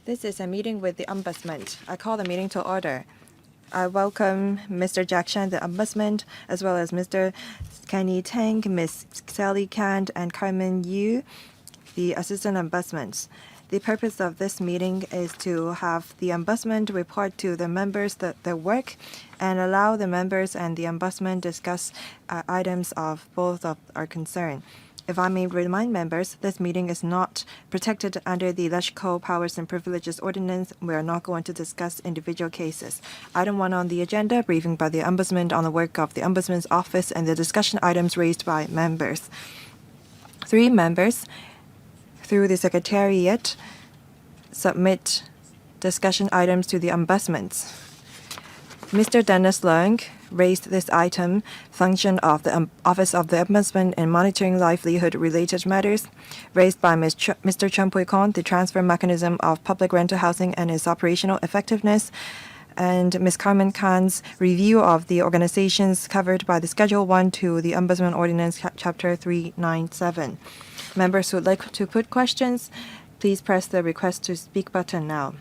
This is a meeting with the Ombudsman. I call the meeting to order. I welcome Mr. Jack Shan, the Ombudsman, as well as Mr. Kenny Tang, Ms. Sally Kant, and Carmen Yu, the Assistant Ombudsman. The purpose of this meeting is to have the Ombudsman report to the members their work and allow the members and the Ombudsman discuss items of both of our concern. If I may remind members, this meeting is not protected under the Electoral Powers and Privileges Ordinance. We are not going to discuss individual cases. Item 1 on the agenda, briefing by the Ombudsman on the work of the Ombudsman's office and the discussion items raised by members. 3 members, through the Secretariat, submit discussion items to the Ombudsman. Mr. Dennis LEUNG raised this item, function of the Office of the Ombudsman in monitoring livelihood-related matters, raised by Mr. Chen Pui-kong, the transfer mechanism of public rental housing and its operational effectiveness, and Ms. Carmen Khan's review of the organizations covered by the Schedule 1 to the Ombudsman Ordinance Chapter 397. Members who would like to put questions, please press the Request to Speak button now.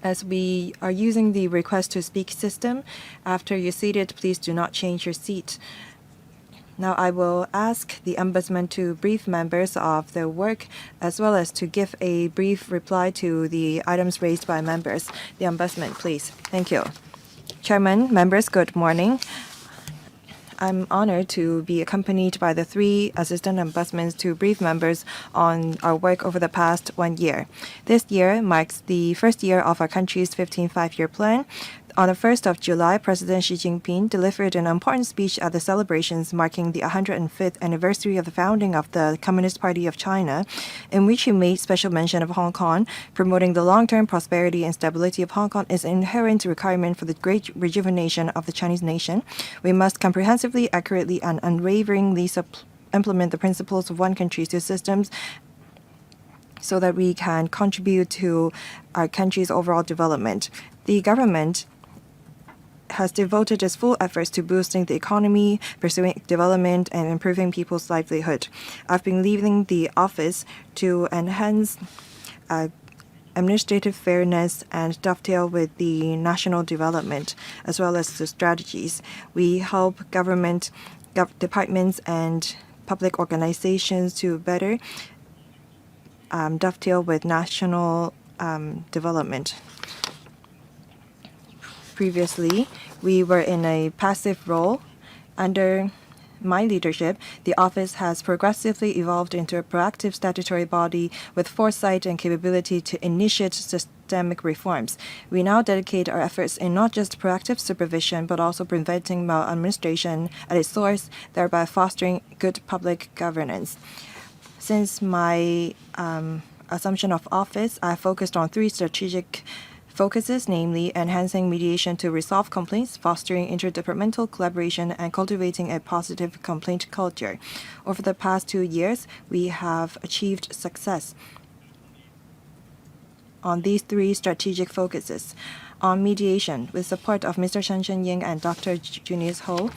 As we are using the request to speak system, after you're seated, please do not change your seat. Now I will ask the Ombudsman to brief members of their work as well as to give a brief reply to the items raised by members. The Ombudsman, please. Thank you. Chairman, members, good morning. I'm honored to be accompanied by the 3 assistant ombudsmen to brief members on our work over the past 1 year. This year marks the first year of our country's 15th five-year plan. On the 1st of July, President Xi Jinping delivered an important speech at the celebrations marking the 105th anniversary of the founding of the Communist Party of China, in which he made special mention of Hong Kong. Promoting the long-term prosperity and stability of Hong Kong is an inherent requirement for the great rejuvenation of the Chinese nation. We must comprehensively, accurately, and unwaveringly implement the principles of one country, two systems, so that we can contribute to our country's overall development. The government has devoted its full efforts to boosting the economy, pursuing development, and improving people's livelihood. I've been leaving the office to enhance administrative fairness and dovetail with the national development, as well as the strategies. We help government departments and public organizations to better dovetail with national development. Previously, we were in a passive role. Under my leadership, the office has progressively evolved into a proactive statutory body with foresight and capability to initiate systemic reforms. We now dedicate our efforts in not just proactive supervision, but also preventing maladministration at its source, thereby fostering good public governance. Since my assumption of office, I focused on 3 strategic focuses, namely enhancing mediation to resolve complaints, fostering interdepartmental collaboration, and cultivating a positive complaint culture. Over the past 2 years, we have achieved success on these 3 strategic focuses. On mediation, with support of Mr. Shen Shenying and Dr. Junius Ho,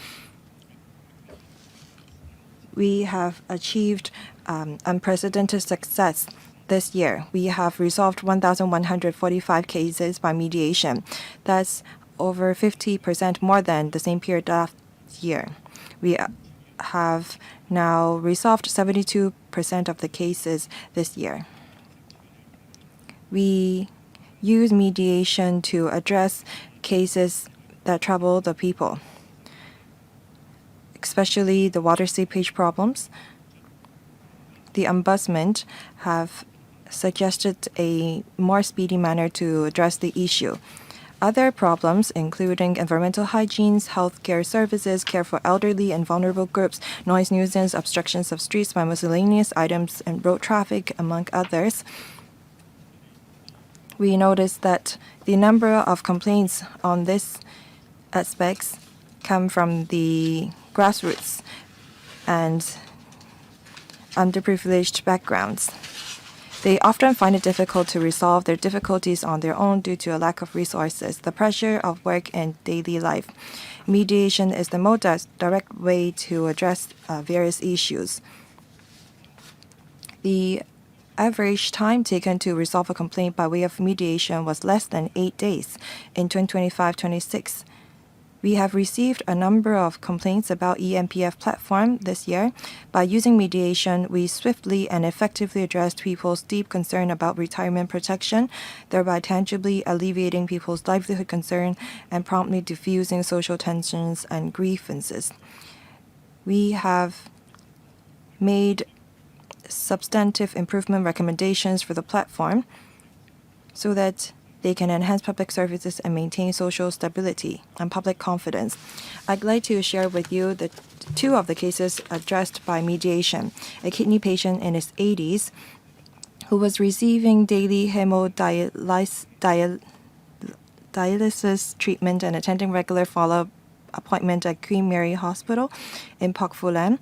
we have achieved unprecedented success. This year, we have resolved 1,145 cases by mediation. That's over 50% more than the same period last year. We have now resolved 72% of the cases this year. We use mediation to address cases that trouble the people, especially the water seepage problems. The Ombudsman have suggested a more speedy manner to address the issue. Other problems, including environmental hygiene, healthcare services, care for elderly and vulnerable groups, noise nuisance, obstructions of streets by miscellaneous items, and road traffic, among others. We noticed that the number of complaints on these aspects come from the grassroots and underprivileged backgrounds. They often find it difficult to resolve their difficulties on their own due to a lack of resources, the pressure of work, and daily life. Mediation is the most direct way to address various issues. The average time taken to resolve a complaint by way of mediation was less than 8 days in 2025-26. We have received a number of complaints about eMPF platform this year. By using mediation, we swiftly and effectively addressed people's deep concern about retirement protection, thereby tangibly alleviating people's livelihood concern and promptly diffusing social tensions and grievances. We have made substantive improvement recommendations for the platform so that they can enhance public services and maintain social stability and public confidence. I'd like to share with you the two of the cases addressed by mediation. A kidney patient in his 80s who was receiving daily hemodialysis treatment and attending regular follow-up appointment at Queen Mary Hospital in Pak Fu Lam,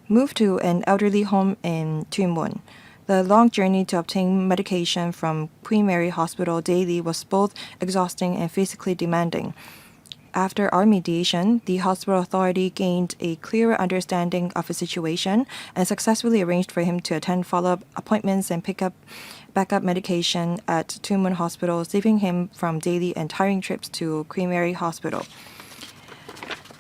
moved to an elderly home in Tsz-wing. The long journey to obtain medication from Queen Mary Hospital daily was both exhausting and physically demanding. After our mediation, the hospital authority gained a clearer understanding of his situation and successfully arranged for him to attend follow-up appointments and pick up backup medication at Tsz-wing Hospital, saving him from daily and tiring trips to Queen Mary Hospital.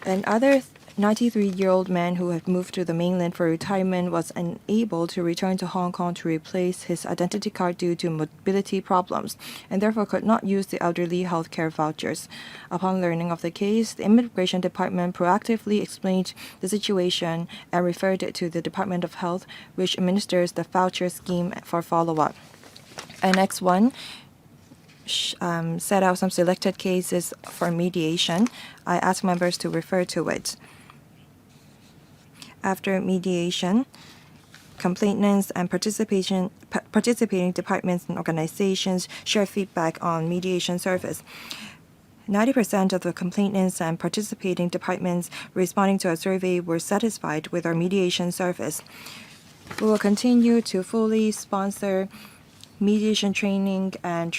Another 93-year-old man who had moved to the mainland for retirement was unable to return to Hong Kong to replace his identity card due to mobility problems, and therefore could not use the elderly healthcare vouchers. Upon learning of the case, the Immigration Department proactively explained the situation and referred it to the Department of Health, which administers the voucher scheme for follow-up. Annex 1 set out some selected cases for mediation. I asked members to refer to it. After mediation, complainants and participating departments and organizations share feedback on mediation service. 90% of the complainants and participating departments responding to our survey were satisfied with our mediation service. We will continue to fully sponsor mediation training and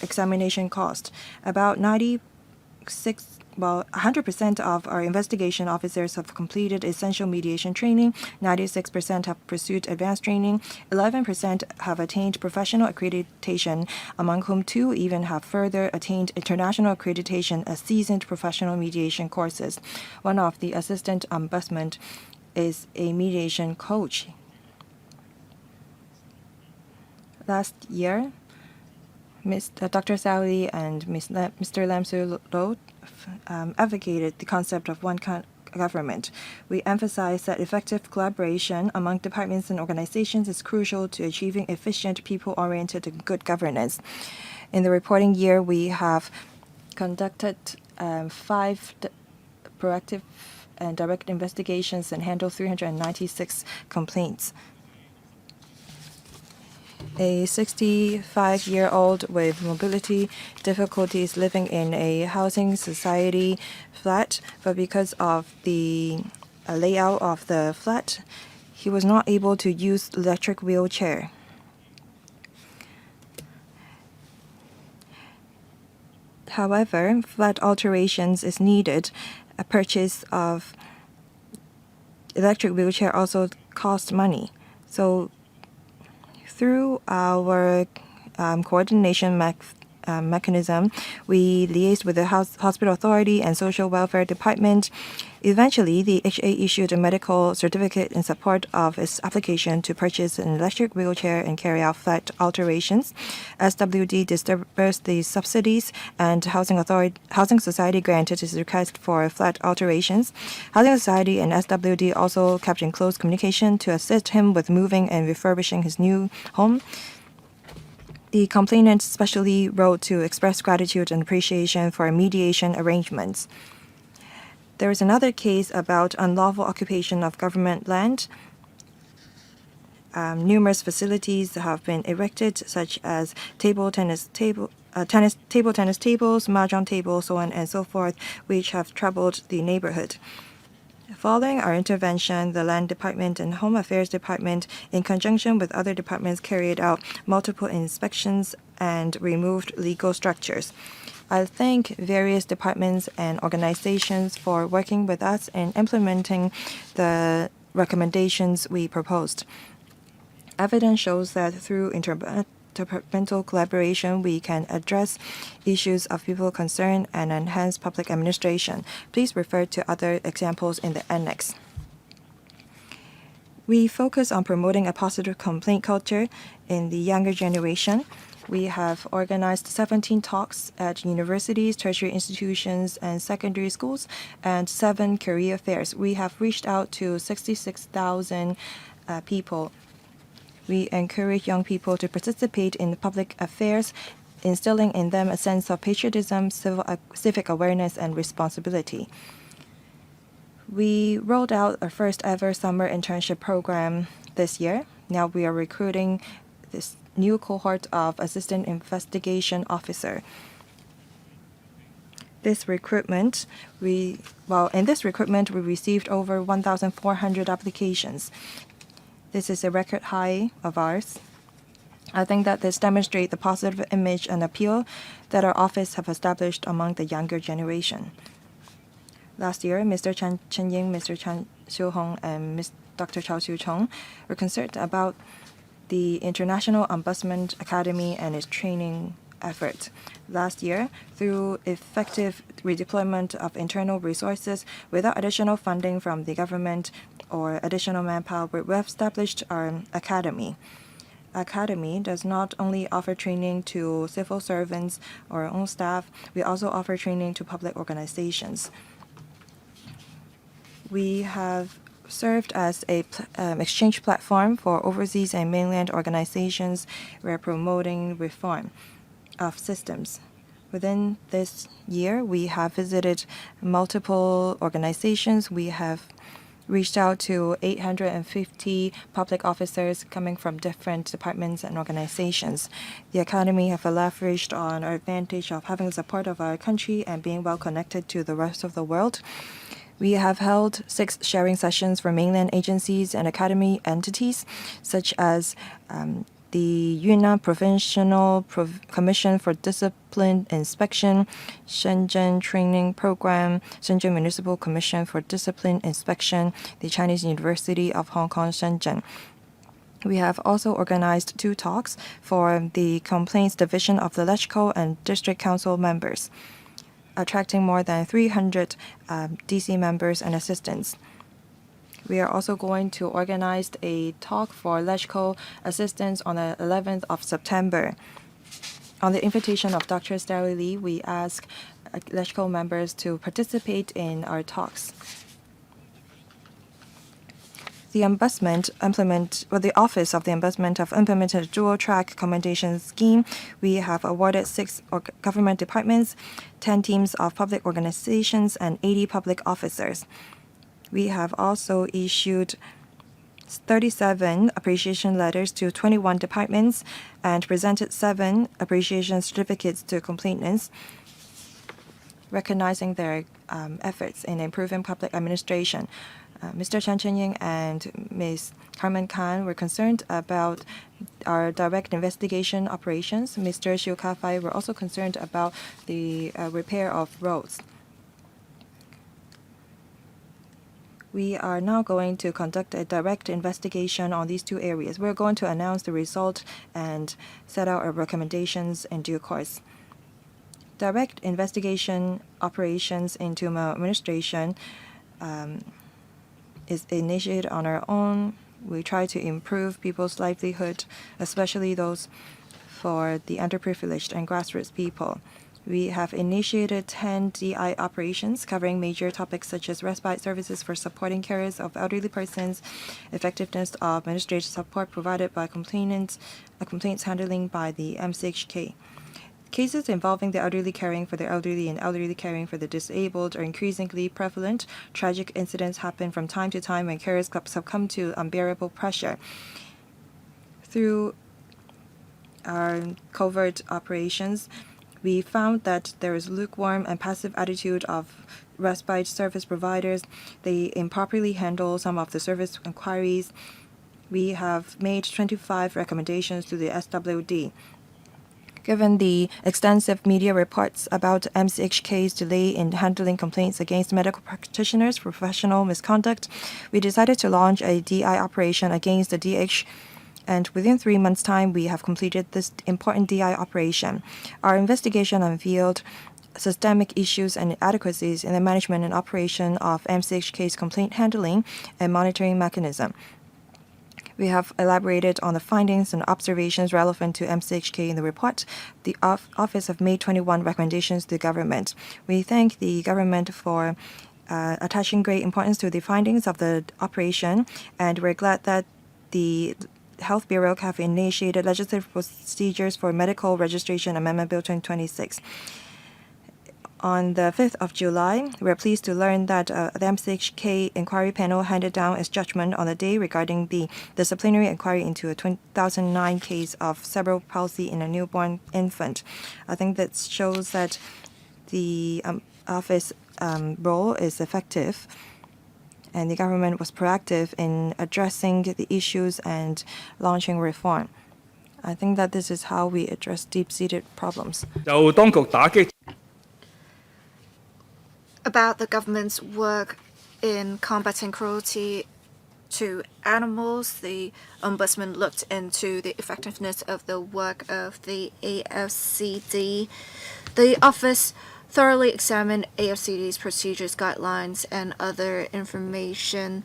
examination cost. About 100% of our investigation officers have completed essential mediation training, 96% have pursued advanced training, 11% have attained professional accreditation, among whom 2 even have further attained international accreditation as seasoned professional mediation courses. One of the assistant ombudsman is a mediation coach. Last year, Dr. Sally and Mr. Lam Su-lo advocated the concept of one government. We emphasize that effective collaboration among departments and organizations is crucial to achieving efficient, people-oriented, and good governance. In the reporting year, we have conducted 5 proactive and direct investigations and handled 396 complaints. A 65-year-old with mobility difficulties living in a housing society flat, but because of the layout of the flat, he was not able to use electric wheelchair. However, flat alterations is needed. A purchase of electric wheelchair also costs money. So through our coordination mechanism, we liaised with the hospital authority and social welfare department. Eventually, the HA issued a medical certificate in support of its application to purchase an electric wheelchair and carry out flat alterations. SWD disbursed the subsidies, and Housing Society granted his request for flat alterations. Housing Society and SWD also kept in close communication to assist him with moving and refurbishing his new home. The complainant specially wrote to express gratitude and appreciation for mediation arrangements. There is another case about unlawful occupation of government land. Numerous facilities have been erected, such as table tennis tables, mahjong tables, so on and so forth, which have troubled the neighborhood. Following our intervention, the Land Department and Home Affairs Department, in conjunction with other departments, carried out multiple inspections and removed legal structures. I thank various departments and organizations for working with us in implementing the recommendations we proposed. Evidence shows that through interdepartmental collaboration, we can address issues of people concerned and enhance public administration. Please refer to other examples in the annex. We focus on promoting a positive complaint culture in the younger generation. We have organized 17 talks at universities, tertiary institutions, and secondary schools, and 7 career fairs. We have reached out to 66,000 people. We encourage young people to participate in public affairs, instilling in them a sense of patriotism, civic awareness, and responsibility. We rolled out our first ever summer internship program this year. Now we are recruiting this new cohort of assistant investigation officer. In this recruitment, we received over 1,400 applications. This is a record high of ours. I think that this demonstrates the positive image and appeal that our office have established among the younger generation. Last year, Mr. Chen Ying, Mr. Chan Xiu-hong, and Dr. Chao Xiu-chong were concerned about the International Ombudsman Academy and its training effort. Last year, through effective redeployment of internal resources without additional funding from the government or additional manpower, we have established our academy. Academy does not only offer training to civil servants or our own staff, we also offer training to public organizations. We have served as a exchange platform for overseas and mainland organizations. We are promoting reform of systems. Within this year, we have visited multiple organizations. We have reached out to 850 public officers coming from different departments and organizations. The Academy have leveraged on our advantage of having the support of our country and being well connected to the rest of the world. We have held 6 sharing sessions for mainland agencies and Academy entities, such as the Yunnan Provincial Commission for Discipline Inspection, Shenzhen Training Program, Shenzhen Municipal Commission for Discipline Inspection, the Chinese University of Hong Kong, Shenzhen. We have also organized 2 talks for the Complaints Division of the LegCo and District Council members, attracting more than 300 DC members and assistants. We are also going to organize a talk for LegCo assistants on the 11th of September. On the invitation of Dr. Stanley Lee, we ask LegCo members to participate in our talks. The Office of the Ombudsman have implemented a dual-track commendation scheme. We have awarded 6 government departments, 10 teams of public organizations, and 80 public officers. We have also issued 37 appreciation letters to 21 departments and presented 7 appreciation certificates to complainants, recognizing their efforts in improving public administration. Mr. Chan Chen-ying and Ms. Carmen Khan were concerned about our direct investigation operations. Mr. Xiu Ka-fai were also concerned about the repair of roads. We are now going to conduct a direct investigation on these 2 areas. We're going to announce the result and set out our recommendations in due course. Direct investigation operations into maladministration is initiated on our own. We try to improve people's livelihood, especially those for the underprivileged and grassroots people. We have initiated 10 DI operations covering major topics such as respite services for supporting carers of elderly persons, effectiveness of administrative support provided by complaints handling by the MCHK. Cases involving the elderly caring for the elderly and elderly caring for the disabled are increasingly prevalent. Tragic incidents happen from time to time when carers succumb to unbearable pressure. Through our covert operations, we found that there is lukewarm and passive attitude of respite service providers. They improperly handle some of the service inquiries. We have made 25 recommendations to the SWD. Given the extensive media reports about MCHK's delay in handling complaints against medical practitioners for professional misconduct, we decided to launch a DI operation against the DH And within 3 months' time, we have completed this important DI operation. Our investigation unveiled systemic issues and inadequacies in the management and operation of MCHK's complaint handling and monitoring mechanism. We have elaborated on the findings and observations relevant to MCHK in the report. The Office have made 21 recommendations to the government. We thank the government for attaching great importance to the findings of the operation, and we're glad that the Health Bureau have initiated legislative procedures for medical registration amendment bill 2026. On the 5th of July, we are pleased to learn that the MCHK inquiry panel handed down its judgment on the day regarding the disciplinary inquiry into a 2009 case of cerebral palsy in a newborn infant. I think that shows that the office role is effective, and the government was proactive in addressing the issues and launching reform. I think that this is how we address deep-seated problems. About the government's work in combating cruelty to animals, the Ombudsman looked into the effectiveness of the work of the AFCD. The office thoroughly examined AFCD's procedures, guidelines, and other information.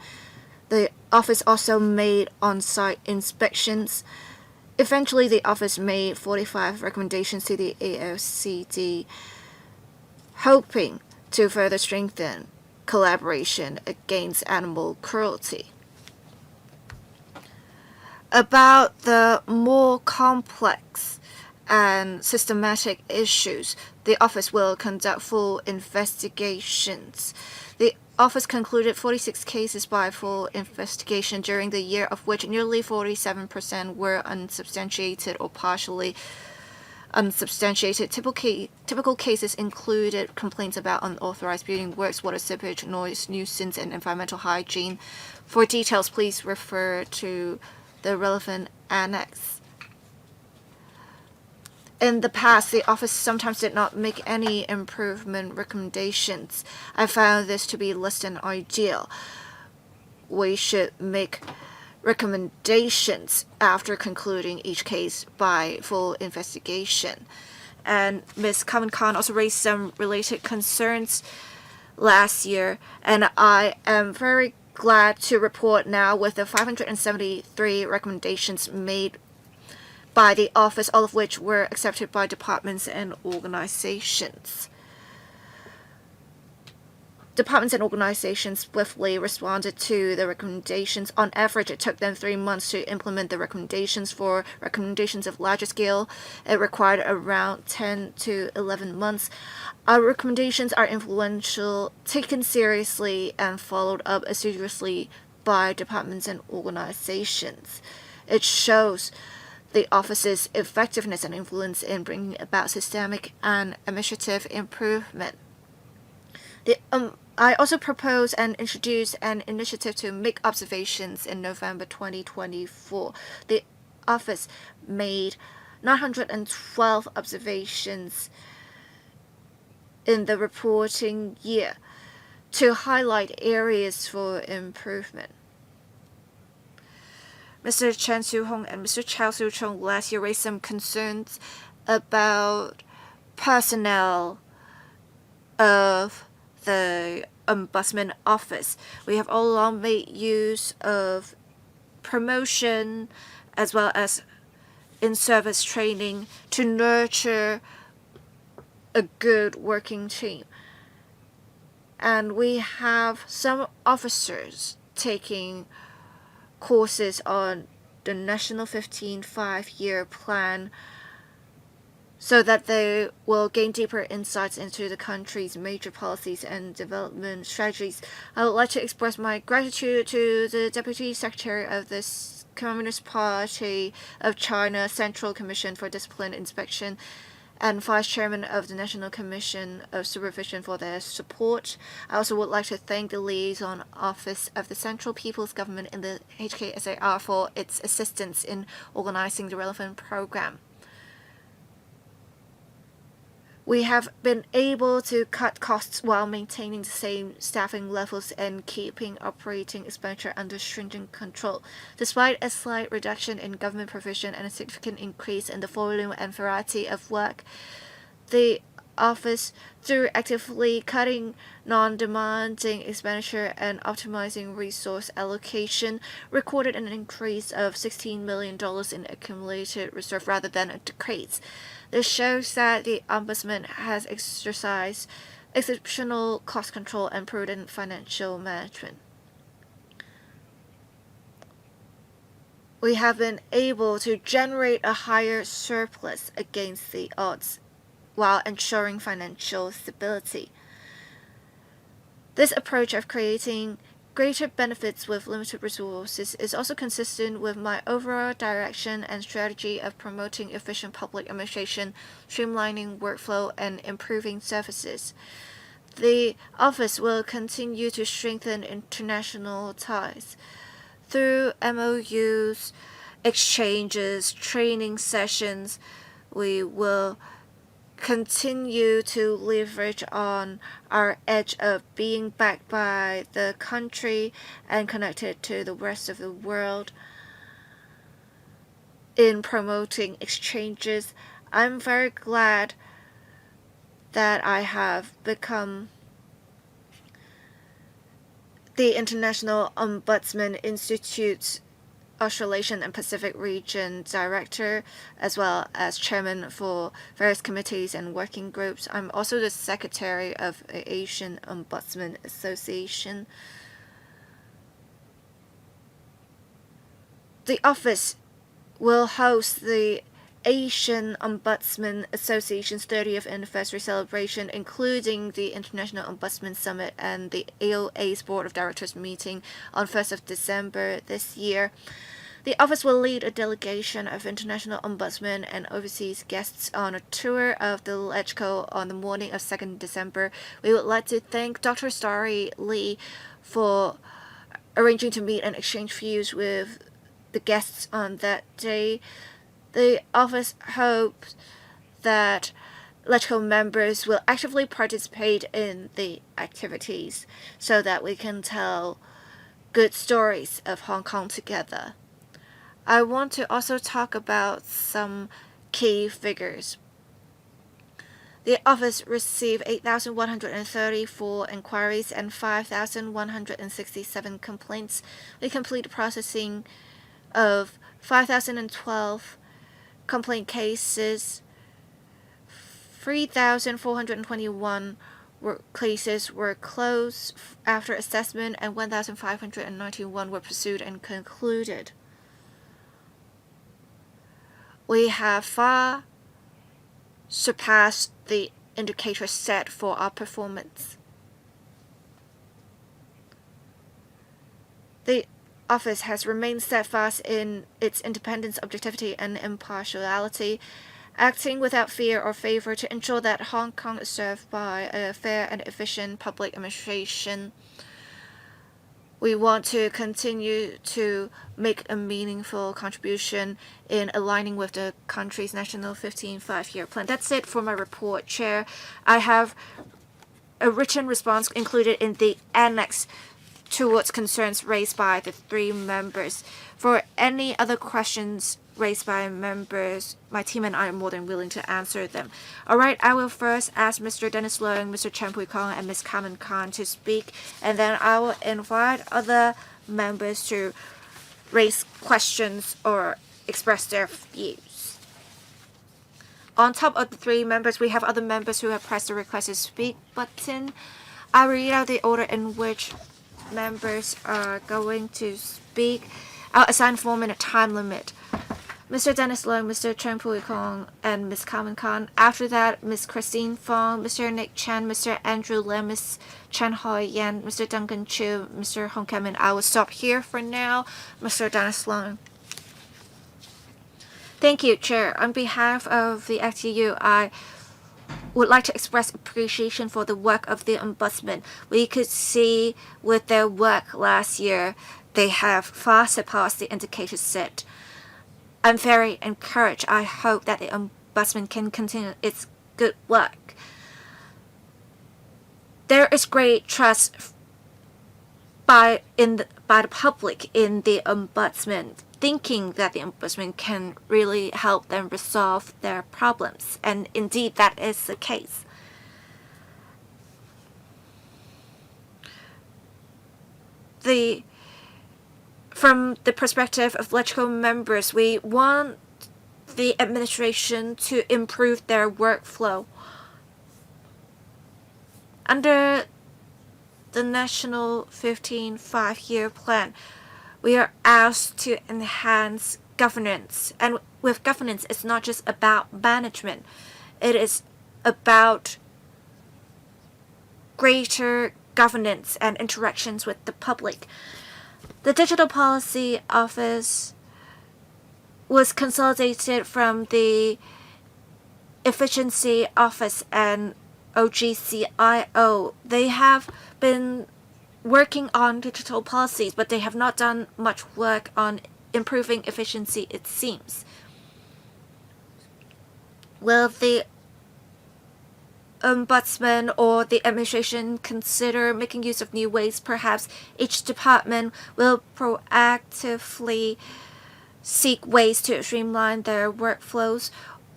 The office also made on-site inspections. Eventually, the office made 45 recommendations to the AFCD, hoping to further strengthen collaboration against animal cruelty. About the more complex and systematic issues, the office will conduct full investigations. The office concluded 46 cases by full investigation during the year, of which nearly 47% were unsubstantiated or partially unsubstantiated. Typical cases included complaints about unauthorized building works, water seepage, noise, nuisance, and environmental hygiene. For details, please refer to the relevant annex. In the past, the office sometimes did not make any improvement recommendations. I found this to be less than ideal. We should make recommendations after concluding each case by full investigation. And Ms. Kamen Khan also raised some related concerns last year, and I am very glad to report now with the 573 recommendations made by the office, all of which were accepted by departments and organizations. Departments and organizations swiftly responded to the recommendations. On average, it took them 3 months to implement the recommendations. For recommendations of larger scale, it required around 10 to 11 months. Our recommendations are influential, taken seriously, and followed up assiduously by departments and organizations. It shows the office's effectiveness and influence in bringing about systemic and administrative improvement. I also proposed and introduced an initiative to make observations in November 2024. The office made 912 observations in the reporting year to highlight areas for improvement. Mr. Chen Su-hong and Mr. Chao Su-chung last year raised some concerns about personnel of the Ombudsman Office. We have all along made use of promotion as well as in-service training to nurture a good working team. And we have some officers taking courses on the National 15 5-year plan so that they will gain deeper insights into the country's major policies and development strategies. I would like to express my gratitude to the Deputy Secretary of the Communist Party of China Central Commission for Discipline Inspection and Vice Chairman of the National Commission of Supervision for their support. I also would like to thank the Liaison Office of the Central People's Government in the HKSAR for its assistance in organizing the relevant program. We have been able to cut costs while maintaining the same staffing levels and keeping operating expenditure under stringent control. Despite a slight reduction in government provision and a significant increase in the volume and variety of work, the office, through actively cutting non-demanding expenditure and optimizing resource allocation, recorded an increase of $16 million in accumulated reserve rather than a decrease. This shows that the Ombudsman has exercised exceptional cost control and prudent financial management. We have been able to generate a higher surplus against the odds while ensuring financial stability. This approach of creating greater benefits with limited resources is also consistent with my overall direction and strategy of promoting efficient public administration, streamlining workflow, and improving services. The office will continue to strengthen international ties through MOUs, exchanges, training sessions. We will continue to leverage on our edge of being backed by the country and connected to the rest of the world in promoting exchanges. I'm very glad that I have become the International Ombudsman Institute's Australasian and Pacific Region Director, as well as Chairman for various committees and working groups. I'm also the Secretary of the Asian Ombudsman Association. The office will host the Asian Ombudsman Association's 30th anniversary celebration, including the International Ombudsman Summit and the AOA's Board of Directors meeting on 1st of December this year. The office will lead a delegation of international ombudsmen and overseas guests on a tour of the LegCo on the morning of 2nd December. We would like to thank Dr. Starry Lee for arranging to meet and exchange views with the guests on that day. The office hopes that LegCo members will actively participate in the activities so that we can tell good stories of Hong Kong together. I want to also talk about some key figures. The office received 8,134 inquiries and 5,167 complaints. We completed processing of 5,012 complaint cases. 3,421 cases were closed after assessment, and 1,591 were pursued and concluded. We have far surpassed the indicators set for our performance. The office has remained steadfast in its independence, objectivity, and impartiality, acting without fear or favor to ensure that Hong Kong is served by a fair and efficient public administration. We want to continue to make a meaningful contribution in aligning with the country's national 15 five-year plan. That's it for my report, Chair. I have a written response included in the annex towards concerns raised by the three members. For any other questions raised by members, my team and I are more than willing to answer them. All right, I will first ask Mr. Dennis Leung, Mr. Chen Pui-kong, and Ms. Carmen Khan to speak, and then I will invite other members to raise questions or express their views. On top of the three members, we have other members who have pressed the request to speak button. I will read out the order in which members are going to speak. I'll assign 4-minute time limit. Mr. Dennis Leung, Mr. Chen Pui-kong, and Ms. Carmen Khan. After that, Ms. Christine Fong, Mr. Nick Chan, Mr. Andrew Lim, Ms. Chen Hoi Yan, Mr. Duncan Chiu, Mr. Hong Kim, and I will stop here for now. Mr. Dennis Leung. Thank you, Chair. On behalf of the FTU, I would like to express appreciation for the work of the Ombudsman. We could see with their work last year, they have far surpassed the indicators set. I'm very encouraged. I hope that the Ombudsman can continue its good work. There is great trust by the public in the Ombudsman, thinking that the Ombudsman can really help them resolve their problems. And indeed, that is the case. From the perspective of electrical members, we want the administration to improve their workflow. Under the National 15 5-year plan, we are asked to enhance governance. And with governance, it's not just about management. It is about greater governance and interactions with the public. The Digital Policy Office was consolidated from the Efficiency Office and OGCIO. They have been working on digital policies, but they have not done much work on improving efficiency, it seems. Will the Ombudsman or the administration consider making use of new ways? Perhaps each department will proactively seek ways to streamline their workflows.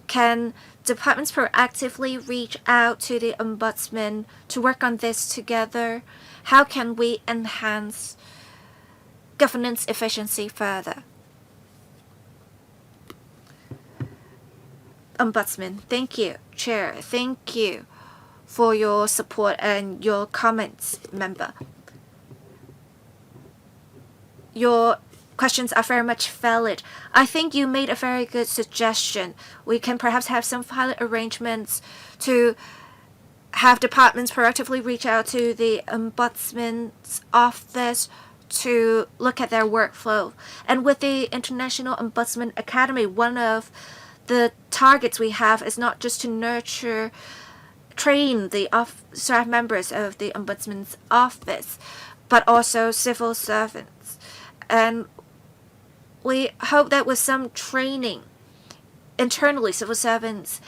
Can departments proactively reach out to the Ombudsman to work on this together? How can we enhance governance efficiency further? Ombudsman, thank you. Chair, thank you for your support and your comments, member. Your questions are very much valid. I think you made a very good suggestion. We can perhaps have some pilot arrangements to have departments proactively reach out to the Ombudsman's office to look at their workflow. And with the International Ombudsman Academy, one of the targets we have is not just to train the staff members of the Ombudsman's office, but also civil servants. And we hope that with some training internally, civil servants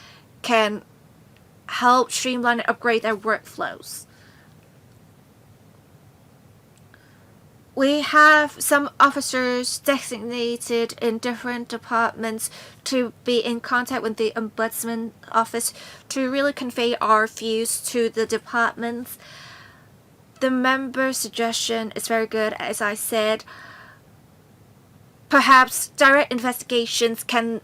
can help streamline and upgrade their workflows. We have some officers designated in different departments to be in contact with the Ombudsman office to really convey our views to the departments. The member's suggestion is very good. As I said, perhaps direct investigations can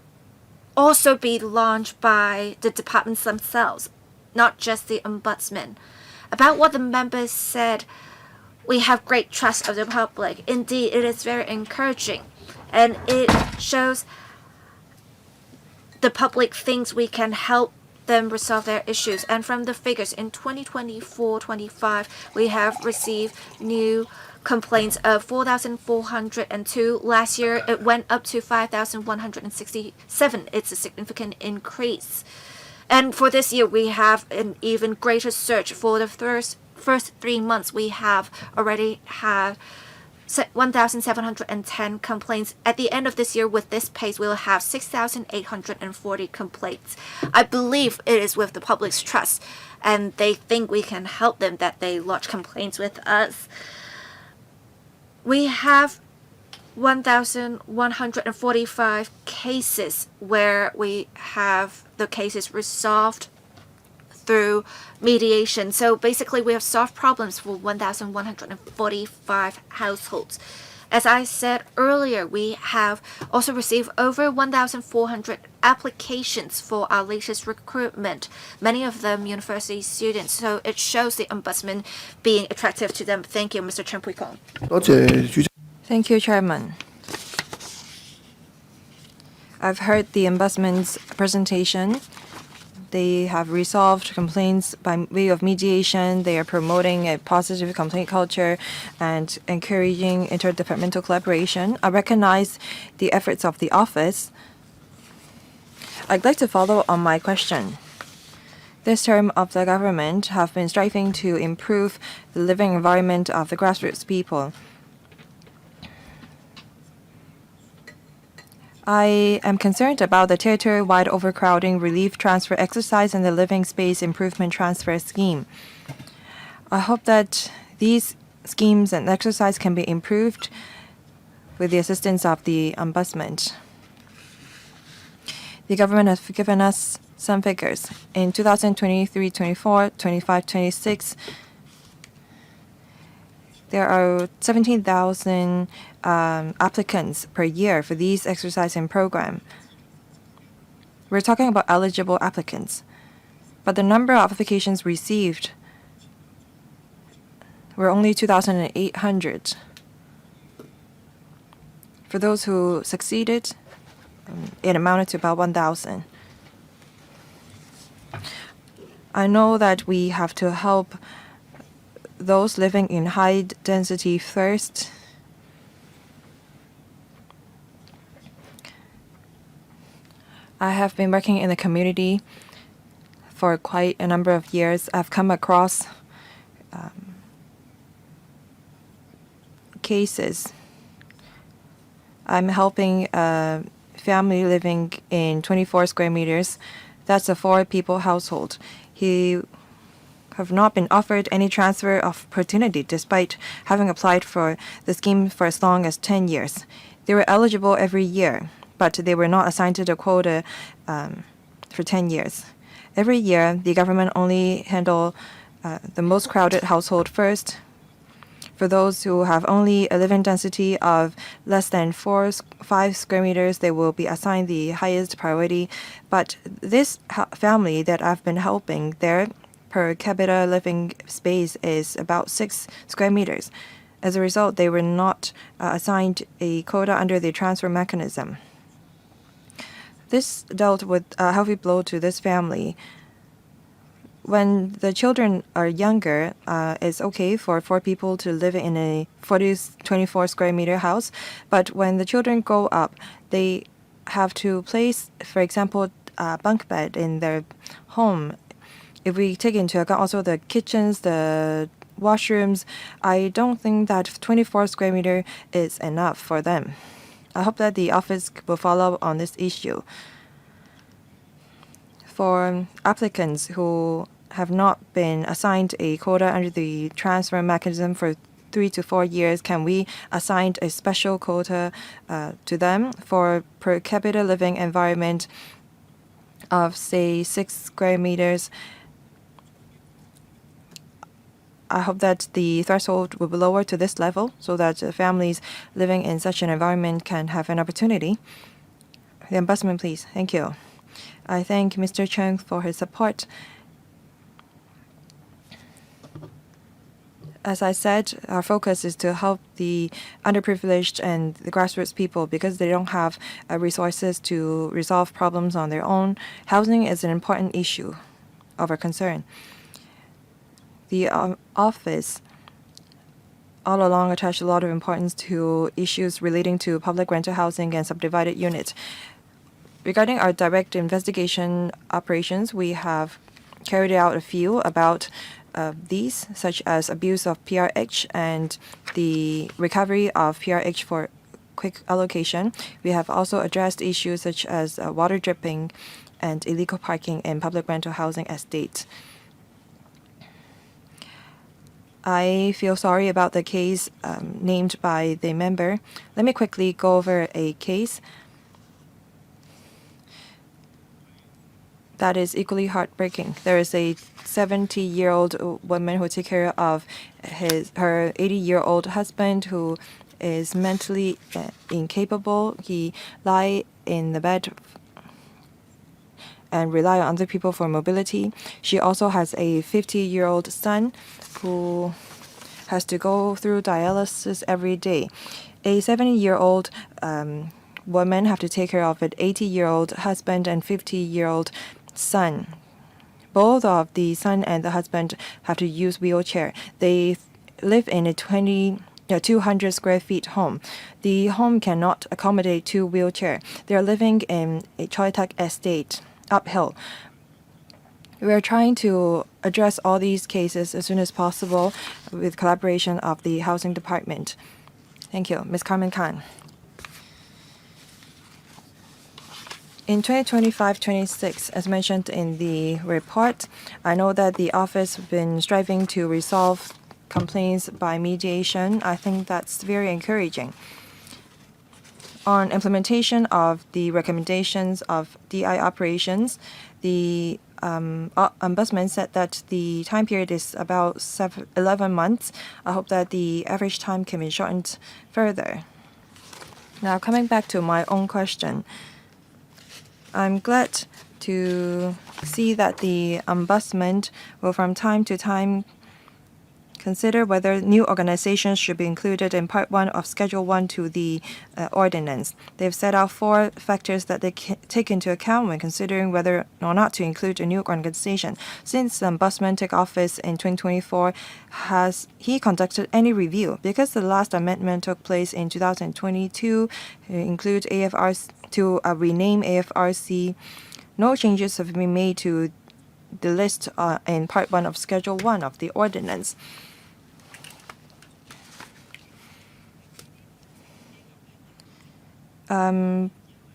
also be launched by the departments themselves, not just the Ombudsman. About what the members said, we have great trust of the public. Indeed, it is very encouraging, and it shows the public thinks we can help them resolve their issues. And from the figures, in 2024-25, we have received new complaints of 4,402. Last year, it went up to 5,167. It's a significant increase. And for this year, we have an even greater surge. For the first 3 months, we have already had 1,710 complaints. At the end of this year, with this pace, we'll have 6,840 complaints. I believe it is with the public's trust, and they think we can help them that they lodge complaints with us. We have 1,145 cases where we have the cases resolved through mediation. So basically, we have solved problems for 1,145 households. As I said earlier, we have also received over 1,400 applications for our latest recruitment, many of them university students. So it shows the Ombudsman being attractive to them. Thank you, Mr. Chen Pui-kong. Thank you, Chairman. I've heard the Ombudsman's presentation. They have resolved complaints by way of mediation. They are promoting a positive complaint culture and encouraging interdepartmental collaboration. I recognize the efforts of the office. I'd like to follow on my question. This term of the government have been striving to improve the living environment of the grassroots people. I am concerned about the territory-wide overcrowding relief transfer exercise and the living space improvement transfer scheme. I hope that these schemes and exercise can be improved with the assistance of the Ombudsman. The government has given us some figures. In 2023-24, 25-26, there are 17,000 applicants per year for these exercising program. We're talking about eligible applicants, but the number of applications received were only 2,800. For those who succeeded, it amounted to about 1,000. I know that we have to help those living in high density first. I have been working in the community for quite a number of years. I've come across cases. I'm helping a family living in 24 square meters. That's a 4-people household. He have not been offered any transfer of opportunity despite having applied for the scheme for as long as 10 years. They were eligible every year, but they were not assigned to the quota for 10 years. Every year, the government only handle the most crowded household first. For those who have only a living density of less than 5 square meters, they will be assigned the highest priority. But this family that I've been helping, their per capita living space is about 6 square meters. As a result, they were not assigned a quota under the transfer mechanism. This dealt with a heavy blow to this family. When the children are younger, it's okay for 4 people to live in a 24 square meter house. But when the children grow up, they have to place, for example, a bunk bed in their home. If we take into account also the kitchens, the washrooms, I don't think that 24 square meter is enough for them. I hope that the office will follow up on this issue. For applicants who have not been assigned a quota under the transfer mechanism for 3 to 4 years, can we assign a special quota to them for per capita living environment of, say, 6 square meters? I hope that the threshold will be lowered to this level so that families living in such an environment can have an opportunity. The Ombudsman, please. Thank you. I thank Mr. Chung for his support. As I said, our focus is to help the underprivileged and the grassroots people because they don't have resources to resolve problems on their own. Housing is an important issue of our concern. The office all along attached a lot of importance to issues relating to public rental housing and subdivided units. Regarding our direct investigation operations, we have carried out a few about these, such as abuse of PRH and the recovery of PRH for quick allocation. We have also addressed issues such as water dripping and illegal parking in public rental housing estates. I feel sorry about the case named by the member. Let me quickly go over a case that is equally heartbreaking. There is a 70-year-old woman who took care of her 80-year-old husband who is mentally incapable. He lie in the bed and rely on other people for mobility. She also has a 50-year-old son who has to go through dialysis every day. A 70-year-old woman have to take care of an 80-year-old husband and 50-year-old son. Both of the son and the husband have to use wheelchair. They live in a 200 square feet home. The home cannot accommodate 2 wheelchairs. They are living in a Choi Tak estate, uphill. We are trying to address all these cases as soon as possible with collaboration of the Housing Department. Thank you. Ms. Carmen Khan. In 2025-26, as mentioned in the report, I know that the office has been striving to resolve complaints by mediation. I think that's very encouraging. On implementation of the recommendations of DI operations, the Ombudsman said that the time period is about 11 months. I hope that the average time can be shortened further. Now, coming back to my own question, I'm glad to see that the Ombudsman will from time to time consider whether new organizations should be included in Part 1 of Schedule 1 to the ordinance. They've set out 4 factors that they take into account when considering whether or not to include a new organization. Since the Ombudsman took office in 2024, has he conducted any review? Because the last amendment took place in 2022, include AFRC to rename AFRC, no changes have been made to the list in Part 1 of Schedule 1 of the ordinance.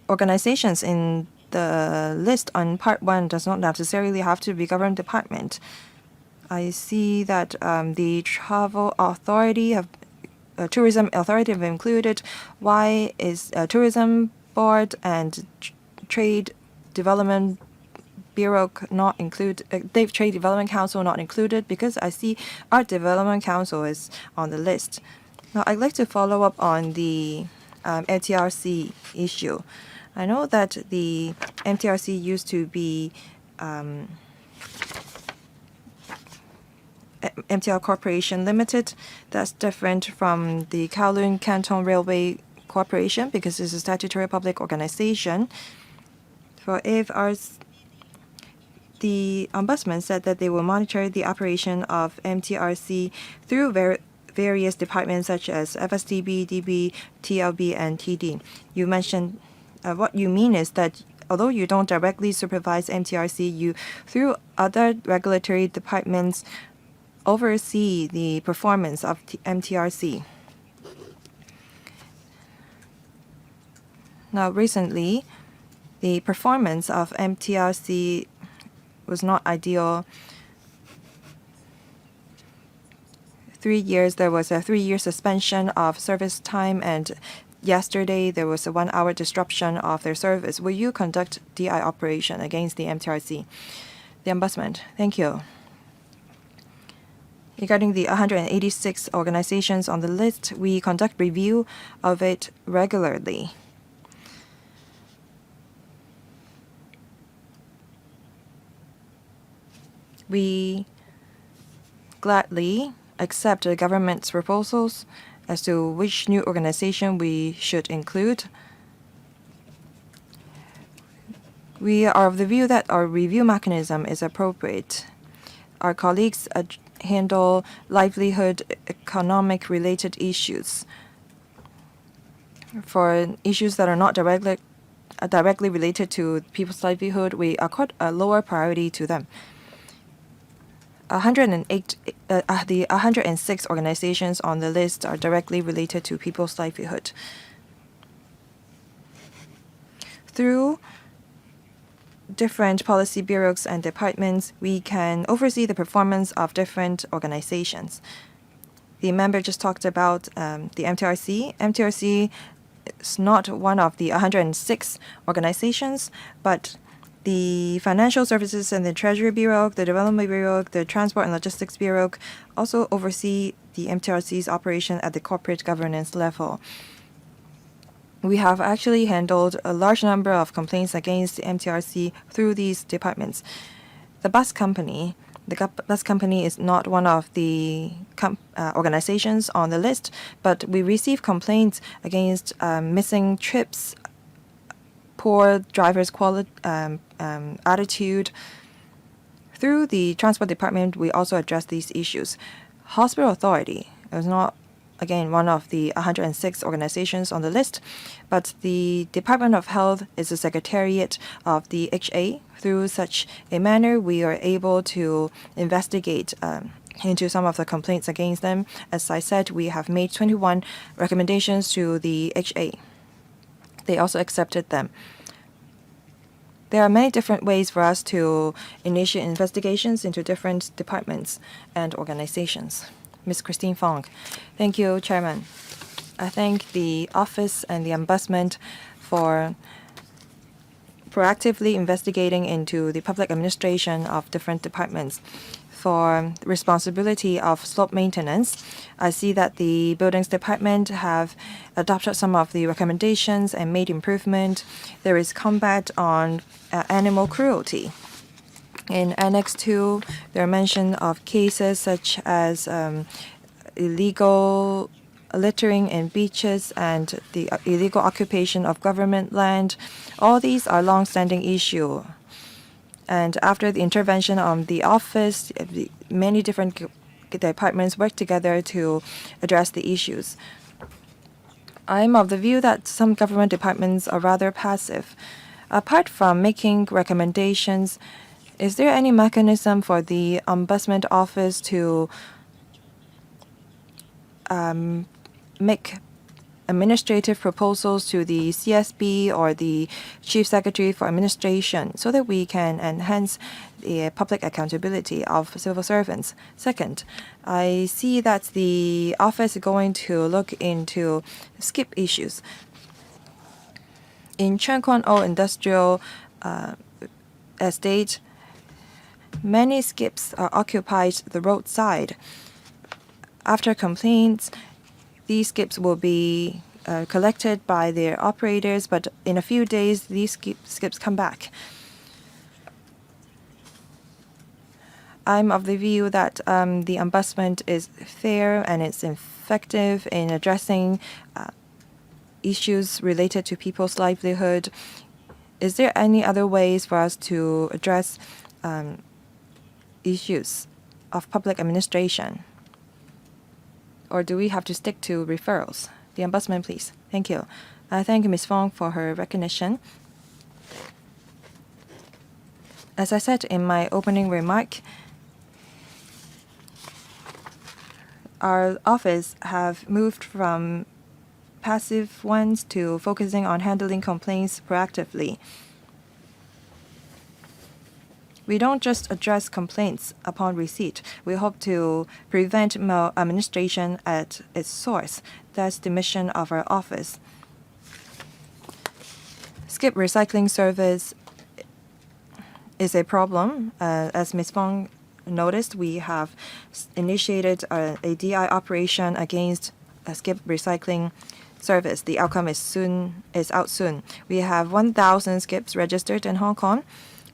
Organizations in the list on Part 1 does not necessarily have to be government department. I see that the Travel Authority Tourism Authority have included. Why is Tourism Board and Trade Development Bureau not included? Trade Development Council not included? Because I see Art Development Council is on the list. Now I'd like to follow up on the MTRC issue. I know that the MTRC used to be MTR Corporation Limited. That's different from the Kowloon Canton Railway Corporation because it's a statutory public organization. For AFRs, the Ombudsman said that they will monitor the operation of MTRC through various departments such as FSDB, DB, TLB, and TD. You mentioned what you mean is that although you don't directly supervise MTRC, you, through other regulatory departments, oversee the performance of MTRC. Now, recently, the performance of MTRC was not ideal. 3 years, there was a 3-year suspension of service time, and yesterday there was a 1-hour disruption of their service. Will you conduct DI operation against the MTRC? The Ombudsman, thank you. Regarding the 186 organizations on the list, we conduct review of it regularly. We gladly accept the government's proposals as to which new organization we should include. We are of the view that our review mechanism is appropriate. Our colleagues handle livelihood economic related issues. For issues that are not directly related to people's livelihood, we accord a lower priority to them. The 106 organizations on the list are directly related to people's livelihood. Through different policy bureaus and departments, we can oversee the performance of different organizations. The member just talked about the MTRC. MTRC is not one of the 106 organizations, but the Financial Services and the Treasury Bureau, the Development Bureau, the Transport and Logistics Bureau also oversee the MTRC's operation at the corporate governance level. We have actually handled a large number of complaints against the MTRC through these departments. The bus company is not one of the organizations on the list, but we receive complaints against missing trips, poor drivers' attitude. Through the Transport Department, we also address these issues. Hospital Authority is not, again, one of the 106 organizations on the list, but the Department of Health is the secretariat of the HA. Through such a manner, we are able to investigate into some of the complaints against them. As I said, we have made 21 recommendations to the HA. They also accepted them. There are many different ways for us to initiate investigations into different departments and organizations. Ms. Christine Fong. Thank you, Chairman. I thank the Office and the Ombudsman for proactively investigating into the public administration of different departments. For responsibility of slope maintenance, I see that the buildings department have adopted some of the recommendations and made improvement. There is combat on animal cruelty. In Annex 2, there are mention of cases such as illegal littering in beaches and the illegal occupation of government land. All these are long-standing issues. And after the intervention of the office, many different departments work together to address the issues. I'm of the view that some government departments are rather passive. Apart from making recommendations, is there any mechanism for the Ombudsman Office to make administrative proposals to the CSB or the Chief Secretary for Administration so that we can enhance the public accountability of civil servants? Second, I see that the office is going to look into skip issues. In Cheung Kwan O Industrial Estate, many skips are occupied the roadside. After complaints, these skips will be collected by their operators, but in a few days, these skips come back. I'm of the view that the ombudsman is fair and it's effective in addressing issues related to people's livelihood. Is there any other ways for us to address issues of public administration? Or do we have to stick to referrals? The Ombudsman, please. Thank you. I thank Ms. Fong for her recognition. As I said in my opening remark, our office have moved from passive ones to focusing on handling complaints proactively. We don't just address complaints upon receipt. We hope to prevent maladministration at its source. That's the mission of our office. Skip recycling service is a problem. As Ms. Fong noticed, we have initiated a DI operation against a skip recycling service. The outcome is out soon. We have 1,000 skips registered in Hong Kong,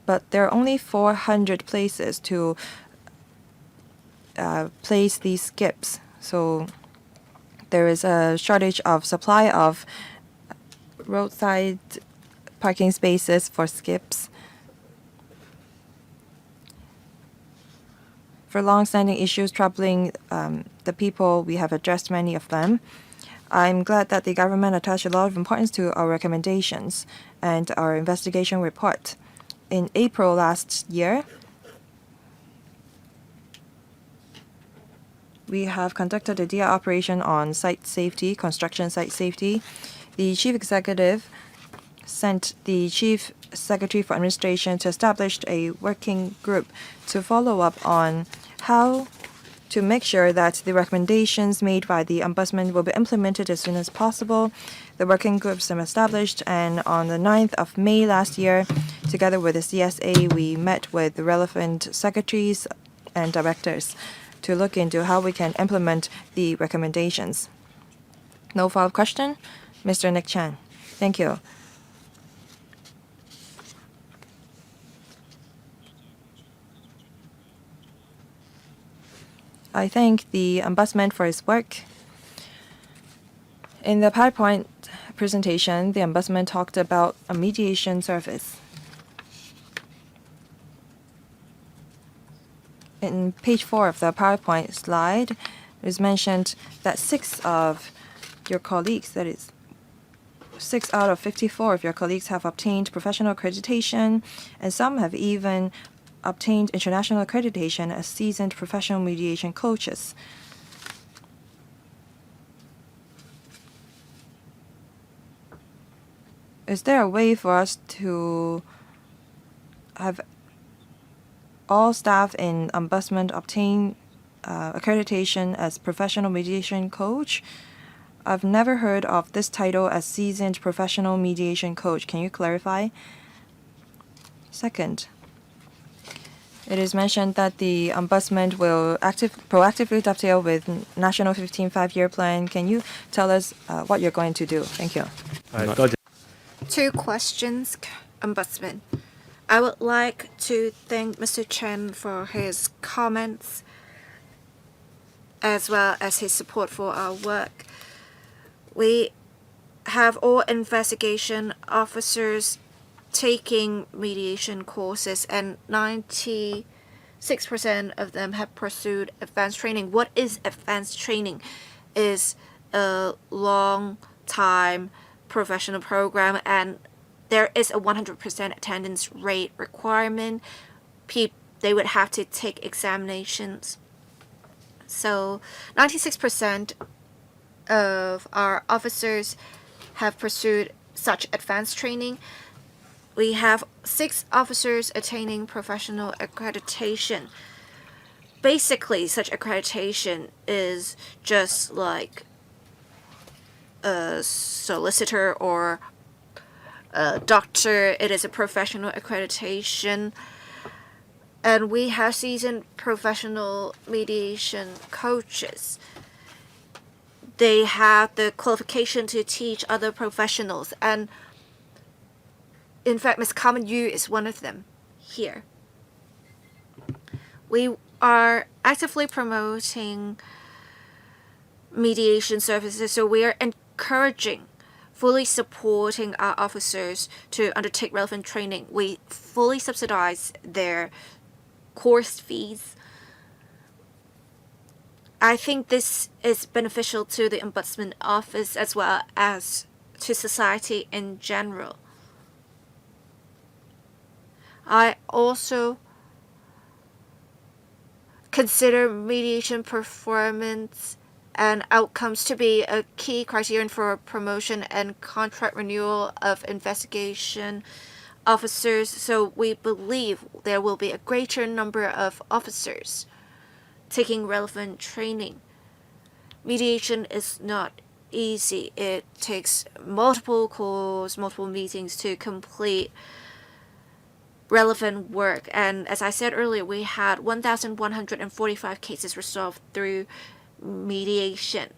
but there are only 400 places to place these skips. So there is a shortage of supply of roadside parking spaces for skips. For long-standing issues troubling the people, we have addressed many of them. I'm glad that the government attached a lot of importance to our recommendations and our investigation report. In April last year, we have conducted a DI operation on site safety, construction site safety. The Chief Executive sent the Chief Secretary for Administration to establish a working group to follow up on how to make sure that the recommendations made by the Ombudsman will be implemented as soon as possible. The working groups are established, and on the 9th of May last year, together with the CSA, we met with the relevant secretaries and directors to look into how we can implement the recommendations. No follow-up question? Mr. Nick Chan. Thank you. I thank the Ombudsman for his work. In the PowerPoint presentation, the Ombudsman talked about a mediation service. In page 4 of the PowerPoint slide, it is mentioned that 6 of your colleagues, that is 6 out of 54 of your colleagues, have obtained professional accreditation, and some have even obtained international accreditation as seasoned professional mediation coaches. Is there a way for us to have all staff in Ombudsman obtained accreditation as professional mediation coach? I've never heard of this title as seasoned professional mediation coach. Can you clarify? Second, it is mentioned that the Ombudsman will proactively dovetail with National 15 5-year plan. Can you tell us what you're going to do? Thank you. 多謝 Two questions, Ombudsman. I would like to thank Mr. Chen for his comments as well as his support for our work. We have all investigation officers taking mediation courses, and 96% of them have pursued advanced training. What is advanced training? Is a long time professional program, and there is a 100% attendance rate requirement. They would have to take examinations. So 96% of our officers have pursued such advanced training. We have 6 officers attaining professional accreditation. Basically, such accreditation is just like a solicitor or a doctor. It is a professional accreditation. And we have seasoned professional mediation coaches. They have the qualification to teach other professionals. And in fact, Ms. Carmen Yu is one of them here. We are actively promoting mediation services, so we are encouraging, fully supporting our officers to undertake relevant training. We fully subsidize their course fees. I think this is beneficial to the Ombudsman Office as well as to society in general. I also consider mediation performance and outcomes to be a key criterion for promotion and contract renewal of investigation officers, so we believe there will be a greater number of officers taking relevant training. Mediation is not easy. It takes multiple calls, multiple meetings to complete relevant work. And as I said earlier, we had 1,145 cases resolved through mediation.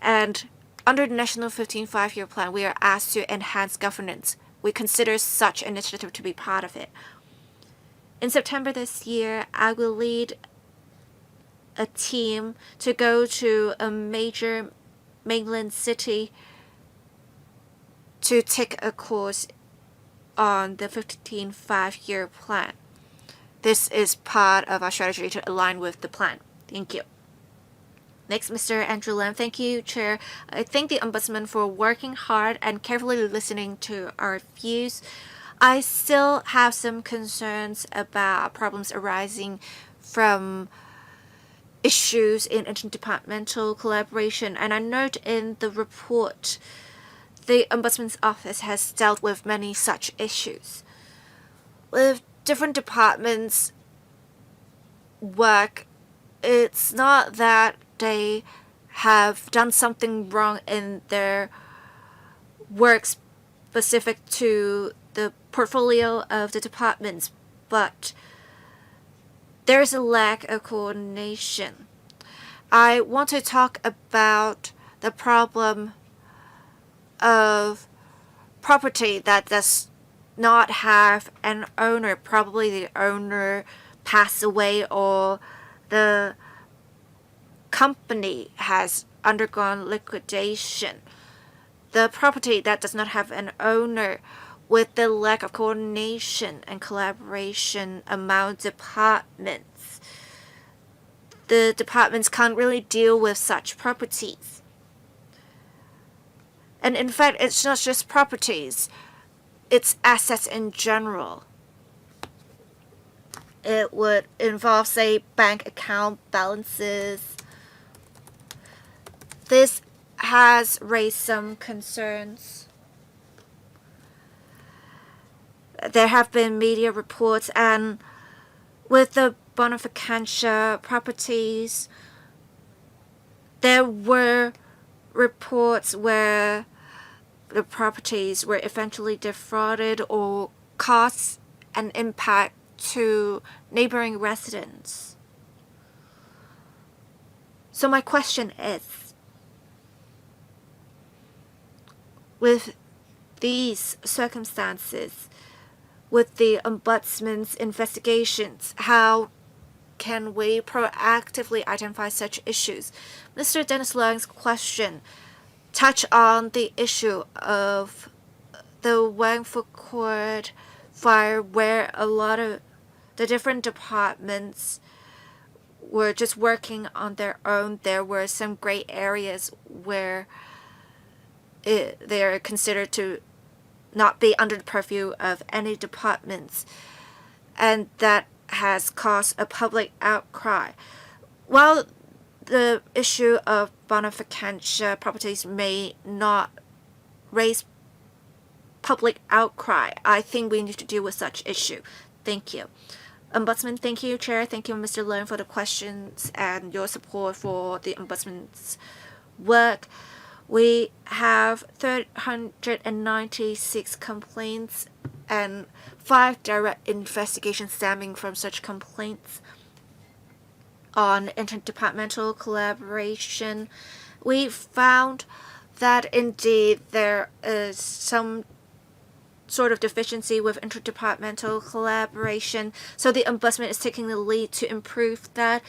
And under the National 15 5-year plan, we are asked to enhance governance. We consider such initiative to be part of it. In September this year, I will lead a team to go to a major mainland city to take a course on the 15 5-year plan. This is part of our strategy to align with the plan. Thank you. Next, Mr. Andrew Lam. Thank you, Chair. I thank the Ombudsman for working hard and carefully listening to our views. I still have some concerns about problems arising from issues in interdepartmental collaboration, and I note in the report the Ombudsman's office has dealt with many such issues. With different departments work, it's not that they have done something wrong in their work specific to the portfolio of the departments, but there's a lack of coordination. I want to talk about the problem of property that does not have an owner. Probably the owner passed away or the company has undergone liquidation. The property that does not have an owner, with the lack of coordination and collaboration among departments, the departments can't really deal with such properties. And in fact, it's not just properties, it's assets in general. It would involve, say, bank account balances. This has raised some concerns. there have been media reports, and with the Bonaventure properties, there were reports where the properties were eventually defrauded or caused an impact to neighboring residents. So my question is, with these circumstances, with the Ombudsman's investigations, how can we proactively identify such issues? Mr. Dennis Leung's question touched on the issue of the Wangfu Court fire, where a lot of the different departments were just working on their own. There were some gray areas where they are considered to not be under the purview of any departments, and that has caused a public outcry. While the issue of Bonaventure properties may not raise public outcry, I think we need to deal with such issue. Thank you. Ombudsman, thank you, Chair. Thank you, Mr. Leung, for the questions and your support for the Ombudsman's work. We have 396 complaints and 5 direct investigations stemming from such complaints. On interdepartmental collaboration, we found that indeed there is some sort of deficiency with interdepartmental collaboration, so the Ombudsman is taking the lead to improve that.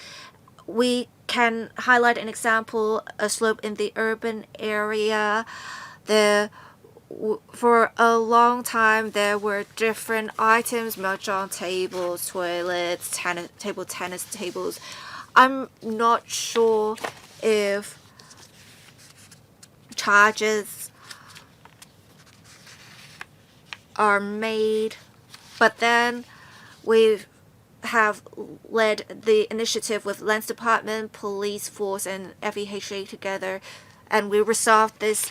We can highlight an example, a slope in the urban area. For a long time, there were different items, mahjong tables, toilets, tennis tables. I'm not sure if charges are made, but then we have led the initiative with Lands Department, Police Force, and FEHA together, and we resolved this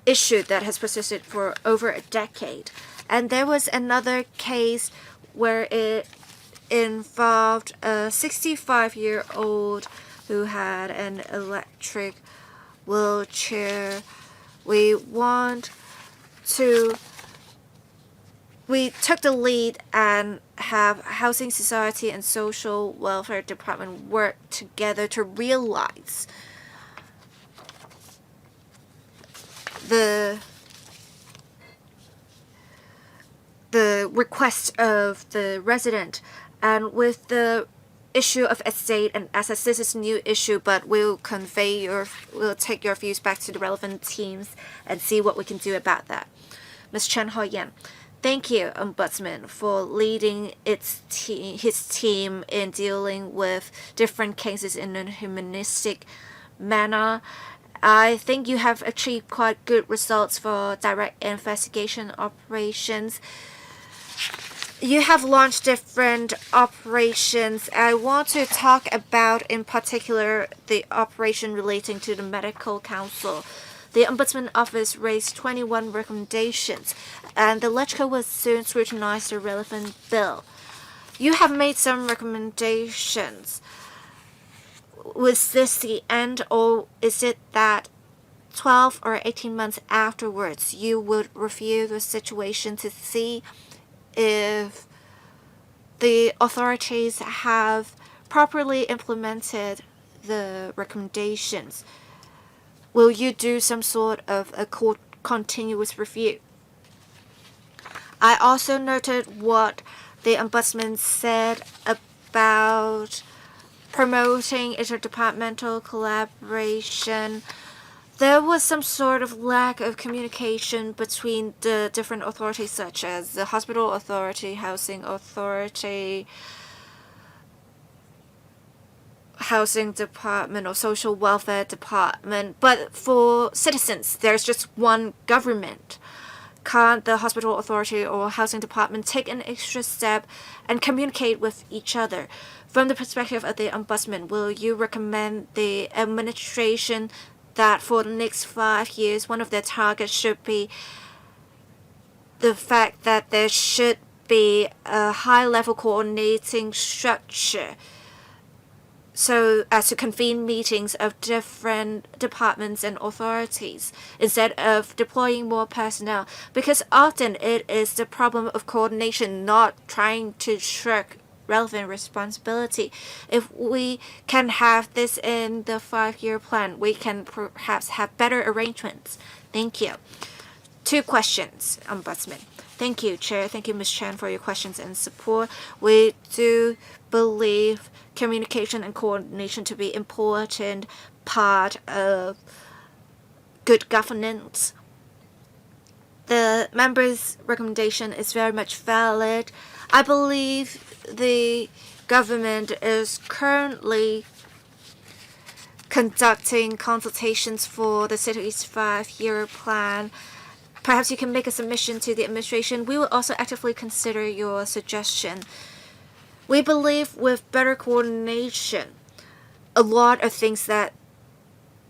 issue that has persisted for over a decade. And there was another case where it involved a 65-year-old who had an electric wheelchair. We took the lead and have Housing Society and Social Welfare Department work together to realize the request of the resident. And with the issue of estate and assets, this is a new issue, but we'll take your views back to the relevant teams and see what we can do about that. Ms. Chen Ho-Yan. Thank you, Ombudsman, for leading his team in dealing with different cases in a humanistic manner. I think you have achieved quite good results for direct investigation operations. You have launched different operations. I want to talk about, in particular, the operation relating to the Medical Council. The Ombudsman Office raised 21 recommendations, and the LegCo will soon scrutinize the relevant bill. You have made some recommendations. Was this the end, or is it that 12 or 18 months afterwards you would review the situation to see if the authorities have properly implemented the recommendations? Will you do some sort of a continuous review? I also noted what the Ombudsman said about promoting interdepartmental collaboration. There was some sort of lack of communication between the different authorities, such as the Hospital Authority, Housing Authority, Housing Department, or Social Welfare Department. But for citizens, there's just one government. Can't the Hospital Authority or Housing Department take an extra step and communicate with each other? From the perspective of the Ombudsman, will you recommend the administration that for the next 5 years, one of their targets should be the fact that there should be a high-level coordinating structure so as to convene meetings of different departments and authorities instead of deploying more personnel, because often it is the problem of coordination, not trying to shirk relevant responsibility. If we can have this in the 5-year plan, we can perhaps have better arrangements. Thank you. 2 questions, Ombudsman. Thank you, Chair. Thank you, Ms. Chan, for your questions and support. We do believe communication and coordination to be important part of good governance. The members' recommendation is very much valid. I believe the government is currently conducting consultations for the city's 5-year plan. Perhaps you can make a submission to the administration. We will also actively consider your suggestion. We believe with better coordination, a lot of things that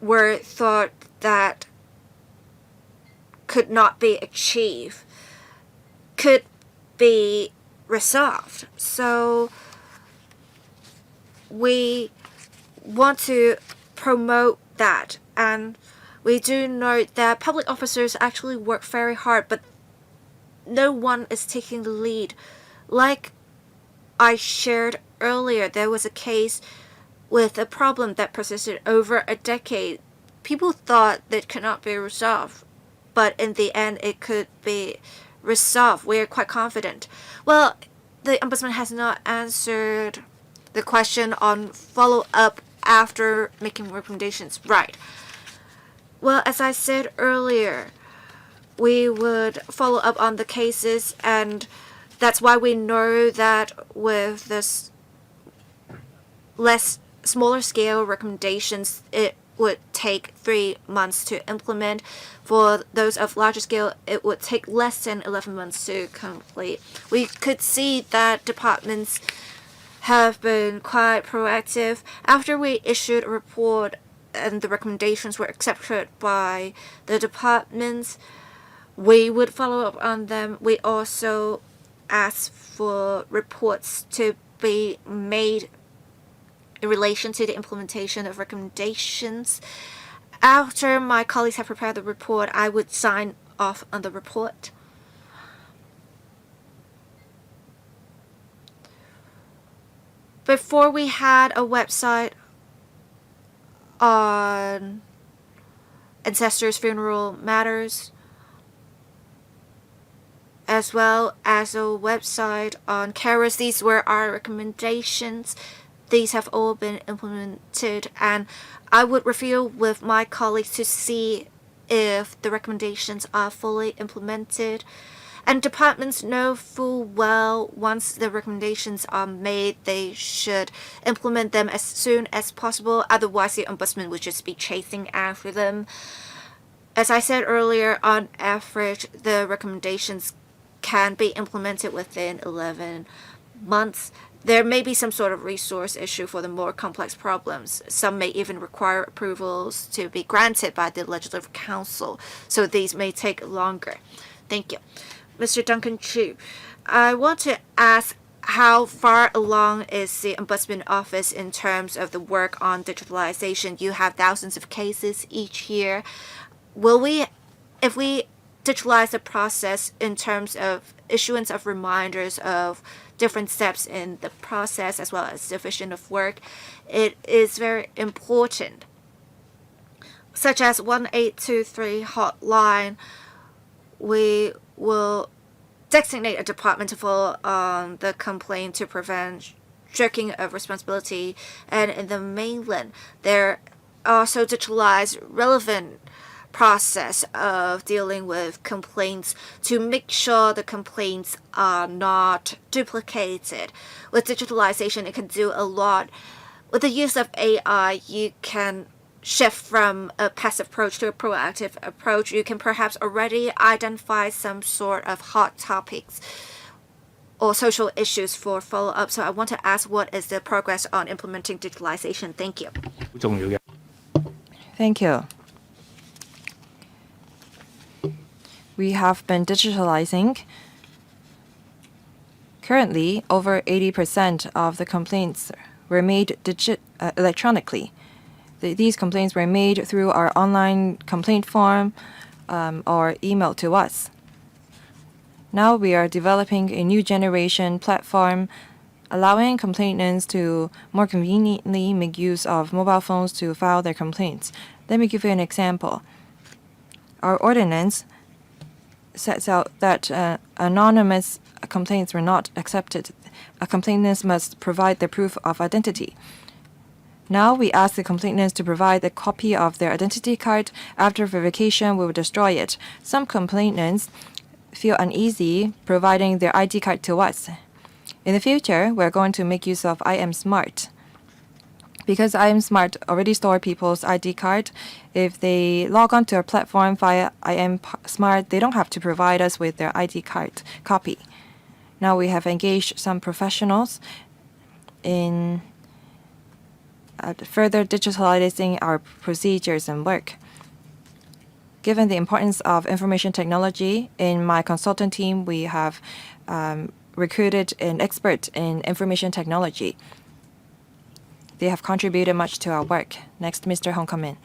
were thought that could not be achieved could be resolved. So we want to promote that, and we do note that public officers actually work very hard, but no one is taking the lead. Like I shared earlier, there was a case with a problem that persisted over a decade. People thought that could not be resolved, but in the end it could be resolved. We are quite confident. Well, the Ombudsman has not answered the question on follow-up after making recommendations. Right. Well, as I said earlier, we would follow up on the cases, and that's why we know that with this smaller scale recommendations, it would take 3 months to implement. For those of larger scale, it would take less than 11 months to complete. We could see that departments have been quite proactive. After we issued a report and the recommendations were accepted by the departments, we would follow up on them. We also asked for reports to be made in relation to the implementation of recommendations. After my colleagues have prepared the report, I would sign off on the report. Before, we had a website on ancestors' funeral matters, as well as a website on carers. These were our recommendations. These have all been implemented, and I would review with my colleagues to see if the recommendations are fully implemented. And departments know full well once the recommendations are made, they should implement them as soon as possible. Otherwise, the Ombudsman would just be chasing after them. As I said earlier, on average, the recommendations can be implemented within 11 months. There may be some sort of resource issue for the more complex problems. Some may even require approvals to be granted by the Legislative Council, so these may take longer. Thank you. Mr. Duncan Chu, I want to ask, how far along is the Ombudsman Office in terms of the work on digitalization? You have thousands of cases each year. If we digitalize the process in terms of issuance of reminders of different steps in the process as well as division of work, it is very important, such as 1823 hotline. We will designate a department to follow on the complaint to prevent shirking of responsibility. And in the mainland, there also digitalized relevant process of dealing with complaints to make sure the complaints are not duplicated. With digitalization, it can do a lot. With the use of AI, you can shift from a passive approach to a proactive approach. You can perhaps already identify some sort of hot topics or social issues for follow-up. So I want to ask, what is the progress on implementing digitalization? Thank you. Thank you. we have been digitalizing. Currently, over 80% of the complaints were made electronically. These complaints were made through our online complaint form or emailed to us. Now we are developing a new generation platform allowing complainants to more conveniently make use of mobile phones to file their complaints. Let me give you an example. Our ordinance sets out that anonymous complaints were not accepted. Complainants must provide the proof of identity. Now we ask the complainants to provide a copy of their identity card. After verification, we will destroy it. Some complainants feel uneasy providing their ID card to us. In the future, we're going to make use of I Am Smart. Because I Am Smart already store people's ID card, if they log on to our platform via I Am Smart, they don't have to provide us with their ID card copy. Now we have engaged some professionals in further digitalizing our procedures and work. Given the importance of information technology, in my consultant team, we have recruited an expert in information technology. They have contributed much to our work. Next, Mr. Hong come in.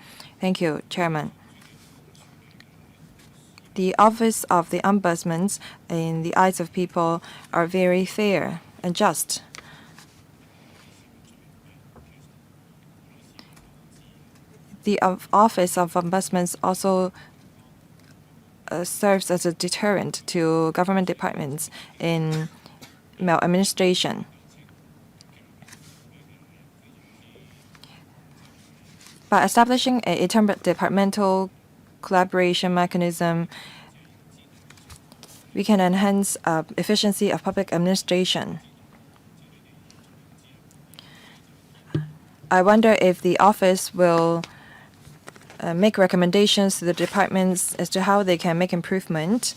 Thank you, Chairman. The Office of the Ombudsman, in the eyes of people, are very fair and just. The Office of Ombudsman also serves as a deterrent to government departments in maladministration. By establishing a interdepartmental collaboration mechanism, we can enhance efficiency of public administration. I wonder if the office will make recommendations to the departments as to how they can make improvement.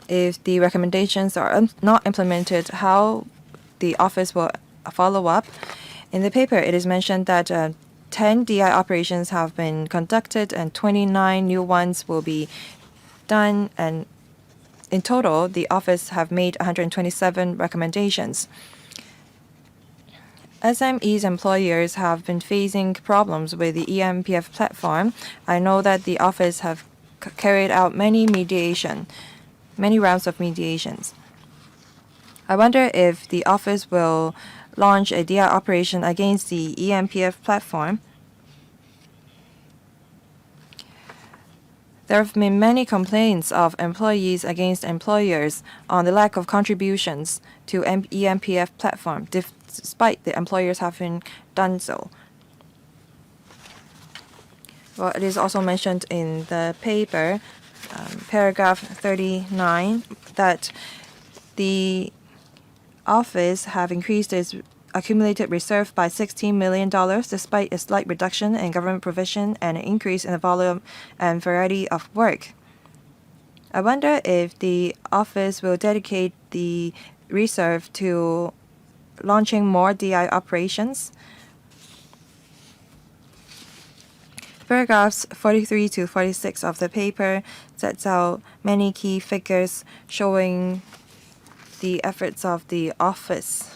If the recommendations are not implemented, how the office will follow up. In the paper, it is mentioned that 10 DI operations have been conducted and 29 new ones will be done. And in total, the office have made 127 recommendations. SMEs employers have been facing problems with the eMPF platform. I know that the office have carried out many rounds of mediations. I wonder if the office will launch a DI operation against the eMPF platform. There have been many complaints of employees against employers on the lack of contributions to eMPF platform, despite the employers having done so. Well, it is also mentioned in the paper, paragraph 39, that the office have increased its accumulated reserve by $16 million despite a slight reduction in government provision and an increase in the volume and variety of work. I wonder if the office will dedicate the reserve to launching more DI operations. Paragraphs 43 to 46 of the paper sets out many key figures showing the efforts of the office.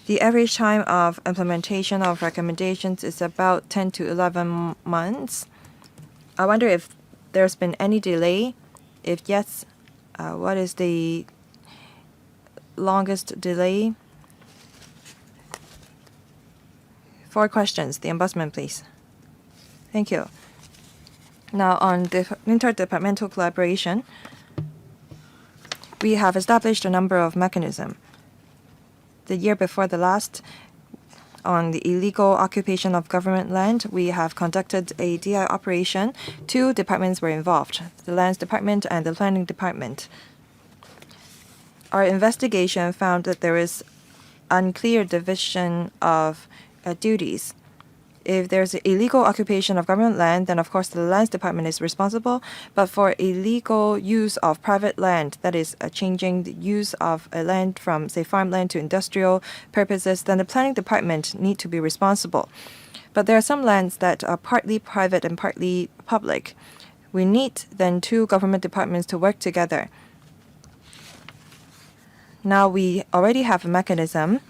The average time of implementation of recommendations is about 10 to 11 months. I wonder if there's been any delay. If yes, what is the longest delay? 4 questions. The Ombudsman, please. Thank you. Now, on the interdepartmental collaboration, we have established a number of mechanisms. The year before the last, on the illegal occupation of government land, we have conducted a DI operation. 2 departments were involved, the Lands Department and the Planning Department. Our investigation found that there is unclear division of duties. If there's illegal occupation of government land, then of course the lands department is responsible. But for illegal use of private land, that is changing the use of a land from, say, farmland to industrial purposes, then the planning department need to be responsible. But there are some lands that are partly private and partly public. We need then two government departments to work together. Now we already have a mechanism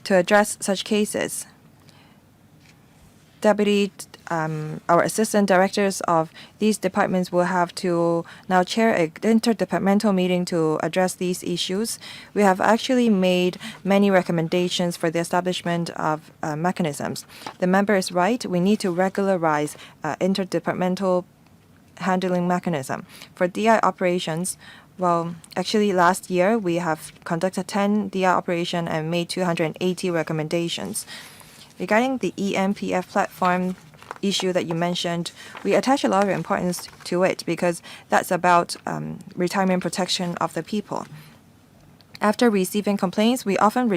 to address such cases. Our assistant directors of these departments will have to now chair an interdepartmental meeting to address these issues. We have actually made many recommendations for the establishment of mechanisms. The member is right. We need to regularize interdepartmental handling mechanism. For DI operations, well, actually last year we have conducted 10 DI operations and made 280 recommendations. Regarding the EMPF platform issue that you mentioned, we attach a lot of importance to it because that's about retirement protection of the people. After receiving complaints, we often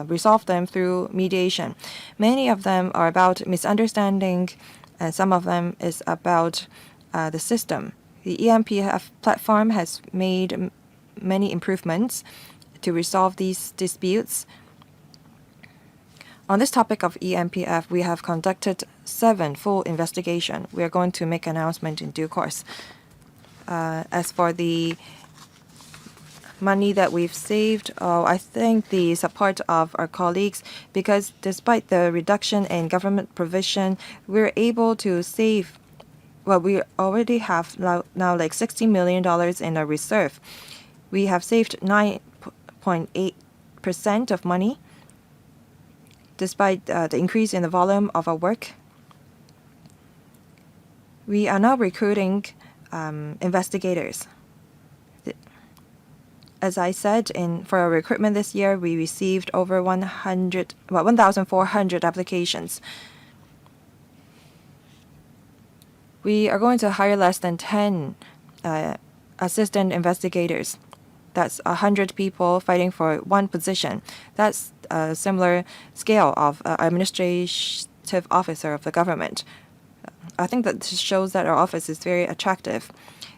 resolve them through mediation. Many of them are about misunderstanding, and some of them is about the system. The EMPF platform has made many improvements to resolve these disputes. On this topic of EMPF, we have conducted 7 full investigations. We are going to make an announcement in due course. As for the money that we've saved, I think the support of our colleagues, because despite the reduction in government provision, we're able to save. Well, we already have now like $60 million in a reserve. We have saved 9.8% of money, despite the increase in the volume of our work. We are now recruiting investigators. As I said, for our recruitment this year, we received over 1,400 applications. We are going to hire less than 10 assistant investigators. That's 100 people fighting for one position. That's a similar scale of administrative officer of the government. I think that this shows that our office is very attractive.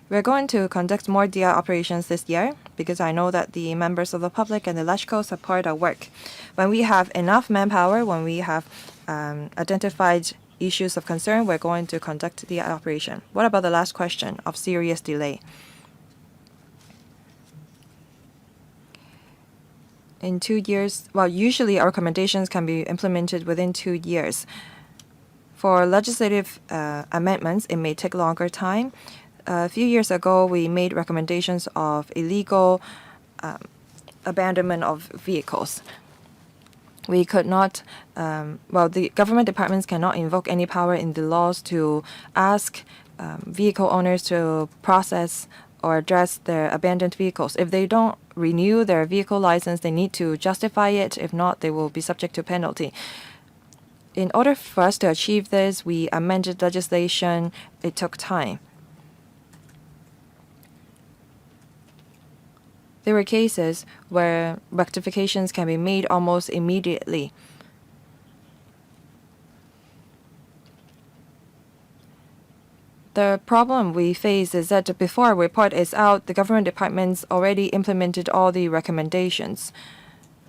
We're going to conduct more DI operations this year because I know that the members of the public and the LEUNG support our work. When we have enough manpower, when we have identified issues of concern, we're going to conduct DI operation. What about the last question of serious delay? In 2 years, well, usually our recommendations can be implemented within 2 years. For legislative amendments, it may take longer time. A few years ago, we made recommendations of illegal abandonment of vehicles. We could not, the government departments cannot invoke any power in the laws to ask vehicle owners to process or address their abandoned vehicles. If they don't renew their vehicle license, they need to justify it. If not, they will be subject to penalty. In order for us to achieve this, we amended legislation. It took time. There were cases where rectifications can be made almost immediately. The problem we face is that before a report is out, the government departments already implemented all the recommendations.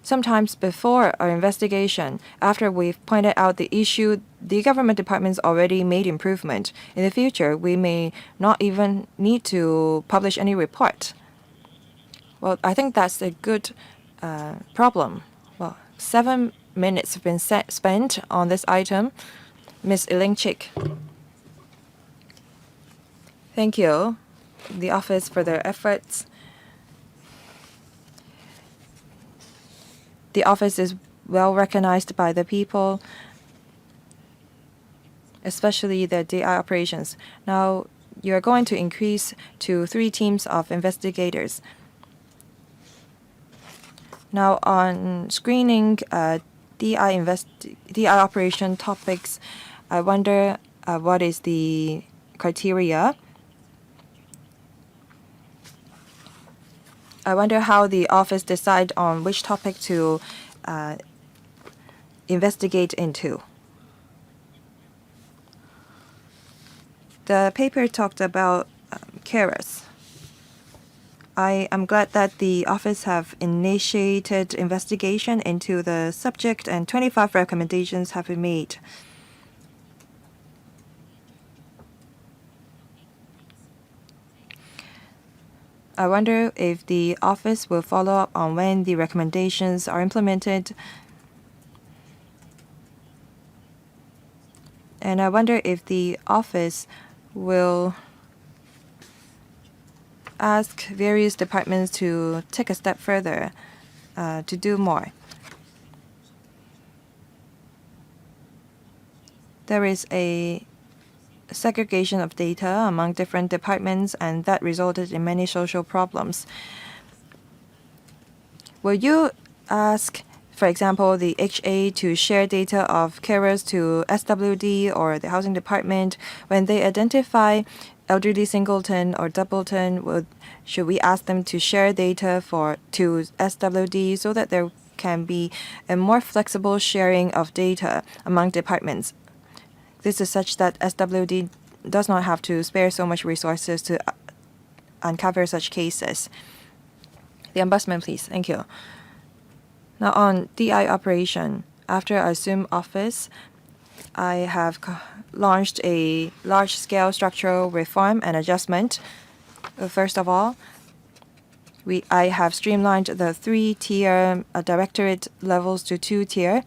Sometimes before our investigation, after we've pointed out the issue, the government departments already made improvement. In the future, we may not even need to publish any report. Well, I think that's a good problem. Well, 7 minutes have been spent on this item. Ms. Ilingchik. Thank you, the office, for their efforts. The office is well recognized by the people, especially the DI operations. Now, you're going to increase to 3 teams of investigators. Now, on screening DI operation topics, I wonder what is the criteria. I wonder how the office decide on which topic to investigate into. The paper talked about carers. I am glad that the office have initiated investigation into the subject and 25 recommendations have been made. I wonder if the office will follow up on when the recommendations are implemented. And I wonder if the office will ask various departments to take a step further to do more. There is a segregation of data among different departments, and that resulted in many social problems. Will you ask, for example, the HA to share data of carers to SWD or the housing department when they identify elderly singleton or doubleton? Should we ask them to share data to SWD so that there can be a more flexible sharing of data among departments? This is such that SWD does not have to spare so much resources to uncover such cases. The Ombudsman, please. Thank you. Now on DI operation, after I assumed office, I have launched a large-scale structural reform and adjustment. First of all, I have streamlined the 3-tier directorate levels to 2-tier.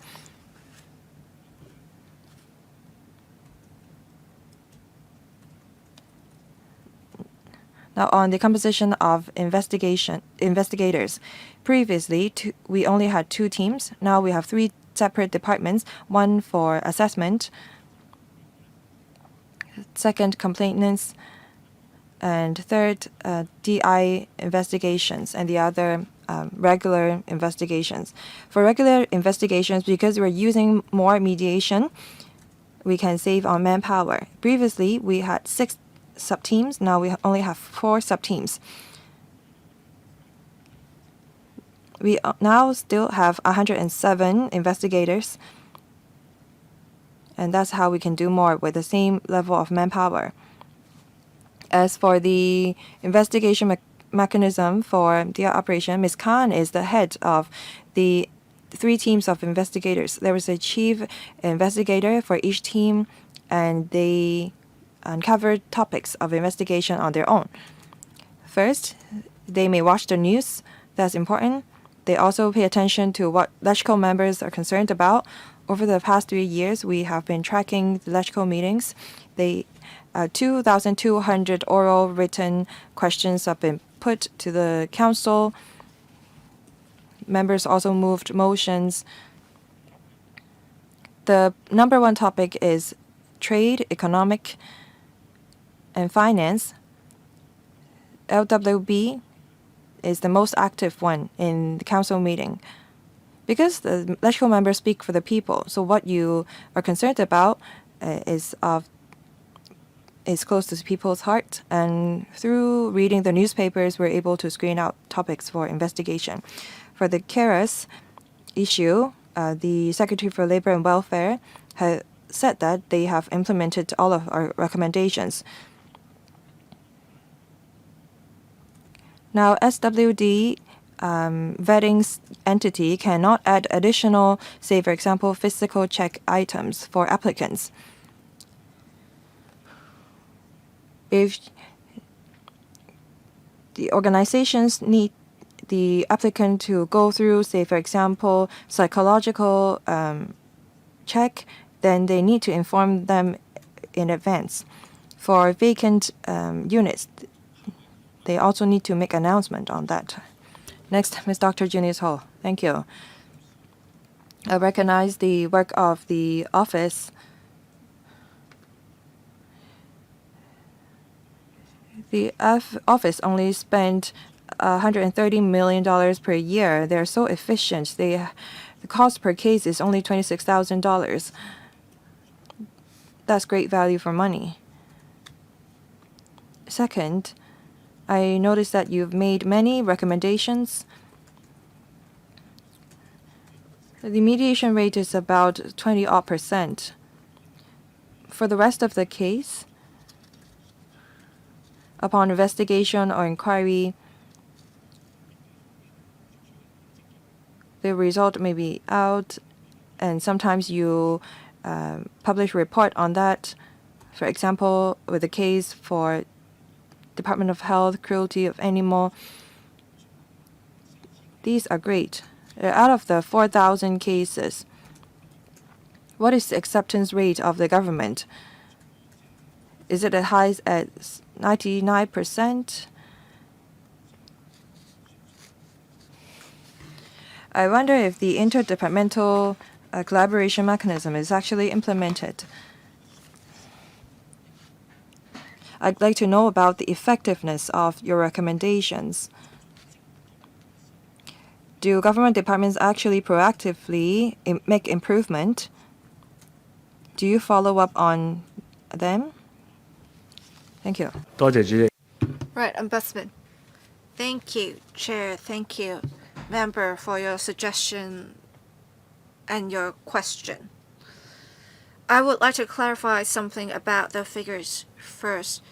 Now, on the composition of investigators, previously we only had 2 teams. Now we have 3 separate departments: one for assessment, second complainants, and third DI investigations, and the other regular investigations. For regular investigations, because we're using more mediation, we can save on manpower. Previously, we had 6 sub-teams. Now we only have 4 sub-teams. We now still have 107 investigators, and that's how we can do more with the same level of manpower. As for the investigation mechanism for the operation, Ms. Khan is the head of the 3 teams of investigators. There was a chief investigator for each team, and they uncovered topics of investigation on their own. First, they may watch the news. That's important. They also pay attention to what LegCo members are concerned about. Over the past 3 years, we have been tracking the LegCo meetings. 2,200 oral written questions have been put to the council. Members also moved motions. The number 1 topic is trade, economic, and finance. LWB is the most active one in the council meeting because the LegCo members speak for the people. So what you are concerned about is close to people's heart, and through reading the newspapers, we're able to screen out topics for investigation. For the carers issue, the Secretary for Labor and Welfare has said that they have implemented all of our recommendations. Now, SWD vetting entity cannot add additional, say, for example, physical check items for applicants. If the organizations need the applicant to go through, say, for example, psychological check, then they need to inform them in advance. For vacant units, they also need to make announcement on that. Next, Ms. Dr. Junius Hall. Thank you. I recognize the work of the office. The office only spent $130 million per year. They're so efficient. The cost per case is only $26,000. That's great value for money. Second, I noticed that you've made many recommendations. The mediation rate is about 20%. For the rest of the case, Upon investigation or inquiry, the result may be out, and sometimes you publish a report on that. For example, with the case for Department of Health, cruelty of animal. These are great. Out of the 4,000 cases, what is the acceptance rate of the government? Is it as high as 99%? I wonder if the interdepartmental collaboration mechanism is actually implemented. I'd like to know about the effectiveness of your recommendations. Do government departments actually proactively make improvement? Do you follow up on them? Thank you. 多謝主席。 Right, Ombudsman. Thank you, Chair. Thank you, Member, for your suggestion and your question. I would like to clarify something about the figures first.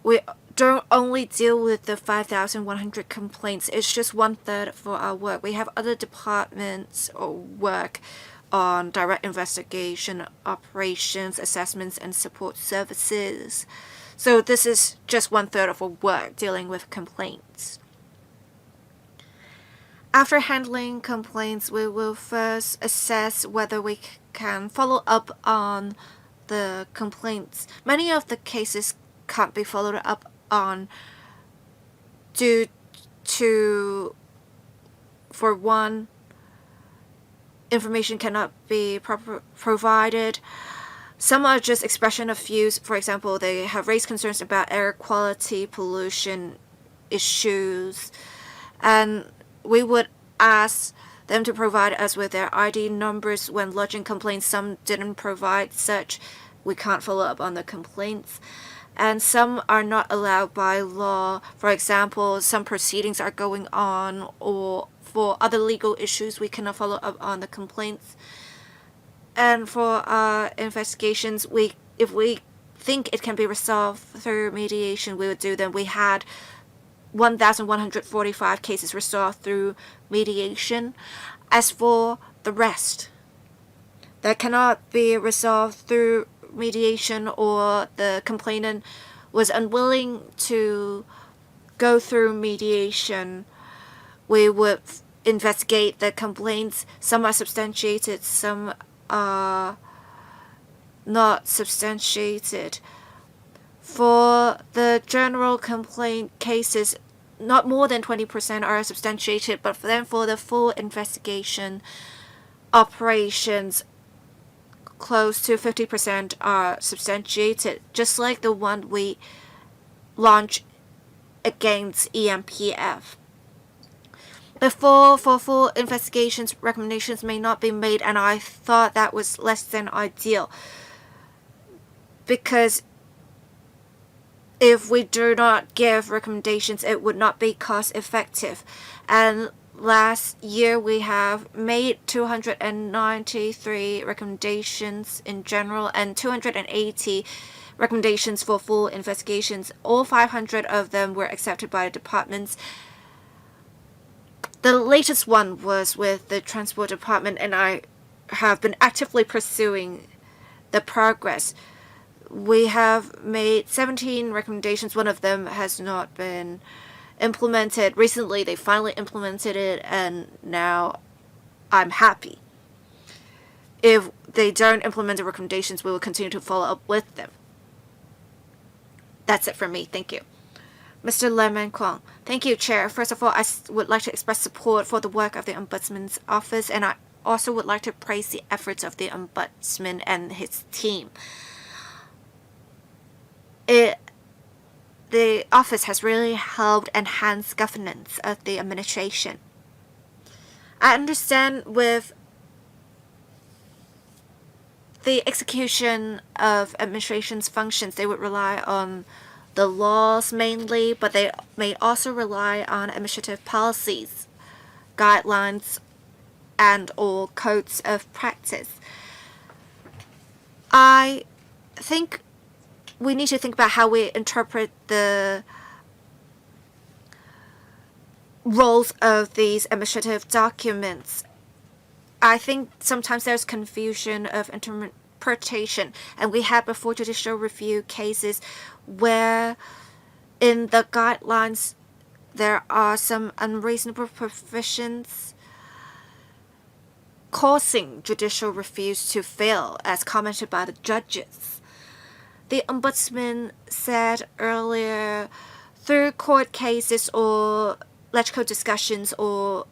We don't only deal with the 5,100 complaints. It's just 1/3 for our work. We have other departments or work on direct investigation, operations, assessments, and support services. So this is just 1/3 of our work dealing with complaints. After handling complaints, we will first assess whether we can follow up on the complaints. Many of the cases can't be followed up on due to, for one, information cannot be provided. Some are just expression of views. For example, they have raised concerns about air quality, pollution issues, and we would ask them to provide us with their ID numbers when lodging complaints. Some didn't provide such. We can't follow up on the complaints. And some are not allowed by law. For example, some proceedings are going on, or for other legal issues, we cannot follow up on the complaints. And for investigations, if we think it can be resolved through mediation, we would do them. We had 1,145 cases resolved through mediation. As for the rest that cannot be resolved through mediation, or the complainant was unwilling to go through mediation, we would investigate the complaints. Some are substantiated, some are not substantiated. For the general complaint cases, not more than 20% are substantiated, but then for the full investigation operations, close to 50% are substantiated, just like the one we launched against EMPF. Before, for full investigations, recommendations may not be made, and I thought that was less than ideal, because if we do not give recommendations, it would not be cost effective. And last year we have made 293 recommendations in general and 280 recommendations for full investigations. All 500 of them were accepted by departments. The latest one was with the Transport Department, and I have been actively pursuing the progress. We have made 17 recommendations. One of them has not been implemented. Recently, they finally implemented it, and now I'm happy. If they don't implement the recommendations, we will continue to follow up with them. That's it for me. Thank you. Mr. Lemon Kwong. Thank you, Chair. First of all, I would like to express support for the work of the Ombudsman's office, and I also would like to praise the efforts of the Ombudsman and his team. The office has really helped enhance governance of the administration. I understand with the execution of administration's functions, they would rely on the laws mainly, but they may also rely on administrative policies, guidelines, and/or codes of practice. I think we need to think about how we interpret the roles of these administrative documents. I think sometimes there's confusion of interpretation, and we had before judicial review cases where in the guidelines there are some unreasonable provisions causing judicial reviews to fail, as commented by the judges. The Ombudsman said earlier, through court cases or electrical discussions or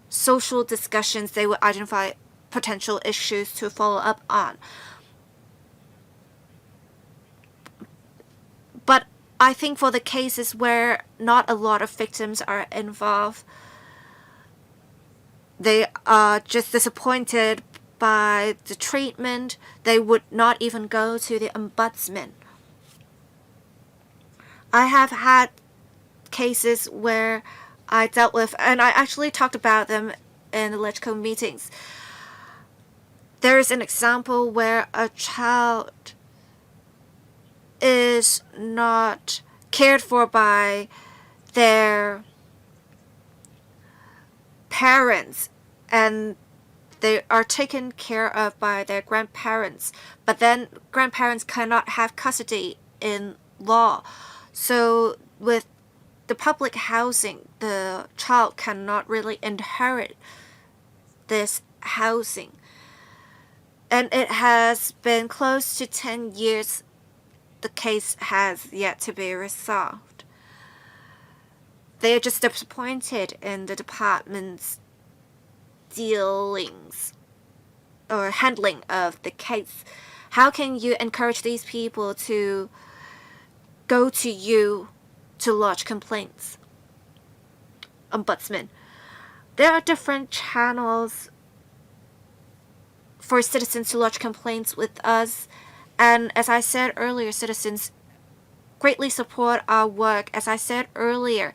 social discussions, they will identify potential issues to follow up on. But I think for the cases where not a lot of victims are involved, they are just disappointed by the treatment, they would not even go to the Ombudsman. I have had cases where I dealt with, and I actually talked about them in the electrical meetings. There is an example where a child is not cared for by their parents, and they are taken care of by their grandparents, but then grandparents cannot have custody in law. So with the public housing, the child cannot really inherit this housing. And it has been close to 10 years. The case has yet to be resolved. They are just disappointed in the department's dealings or handling of the case. How can you encourage these people to go to you to lodge complaints? Ombudsman. There are different channels for citizens to lodge complaints with us, and as I said earlier, citizens greatly support our work. As I said earlier,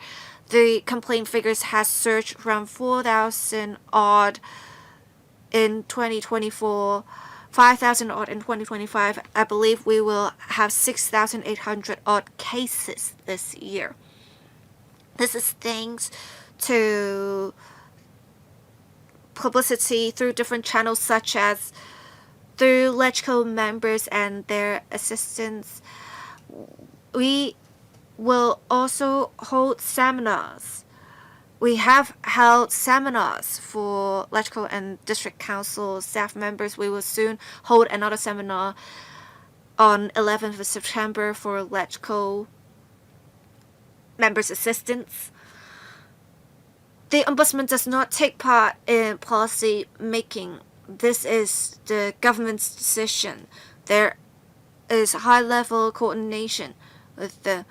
the complaint figures has surged from 4,000 odd in 2024, 5,000 odd in 2025. I believe we will have 6,800 odd cases this year. This is thanks to publicity through different channels, such as through LegCo members and their assistants. We will also hold seminars. We have held seminars for LegCo and District Council staff members. We will soon hold another seminar on 11th of September for LegCo members' assistants. The Ombudsman does not take part in policy making. This is the government's decision. There is high-level coordination with the.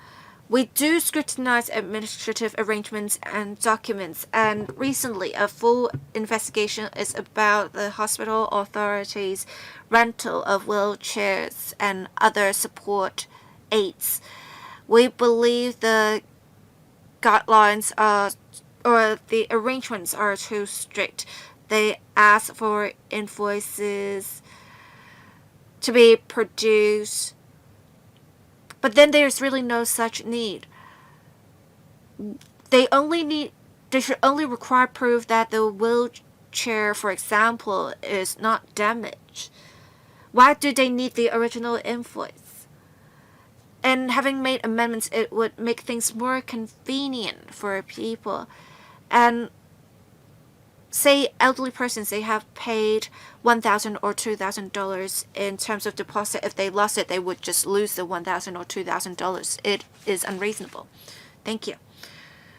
We do scrutinize administrative arrangements and documents, and recently a full investigation is about the hospital authorities' rental of wheelchairs and other support aids. We believe the guidelines are, or the arrangements are too strict. They ask for invoices to be produced, but then there's really no such need. They should only require proof that the wheelchair, for example, is not damaged. Why do they need the original invoice? And having made amendments, it would make things more convenient for people. And say elderly persons, they have paid $1,000 or $2,000 in terms of deposit. If they lost it, they would just lose the $1,000 or $2,000. It is unreasonable. Thank you.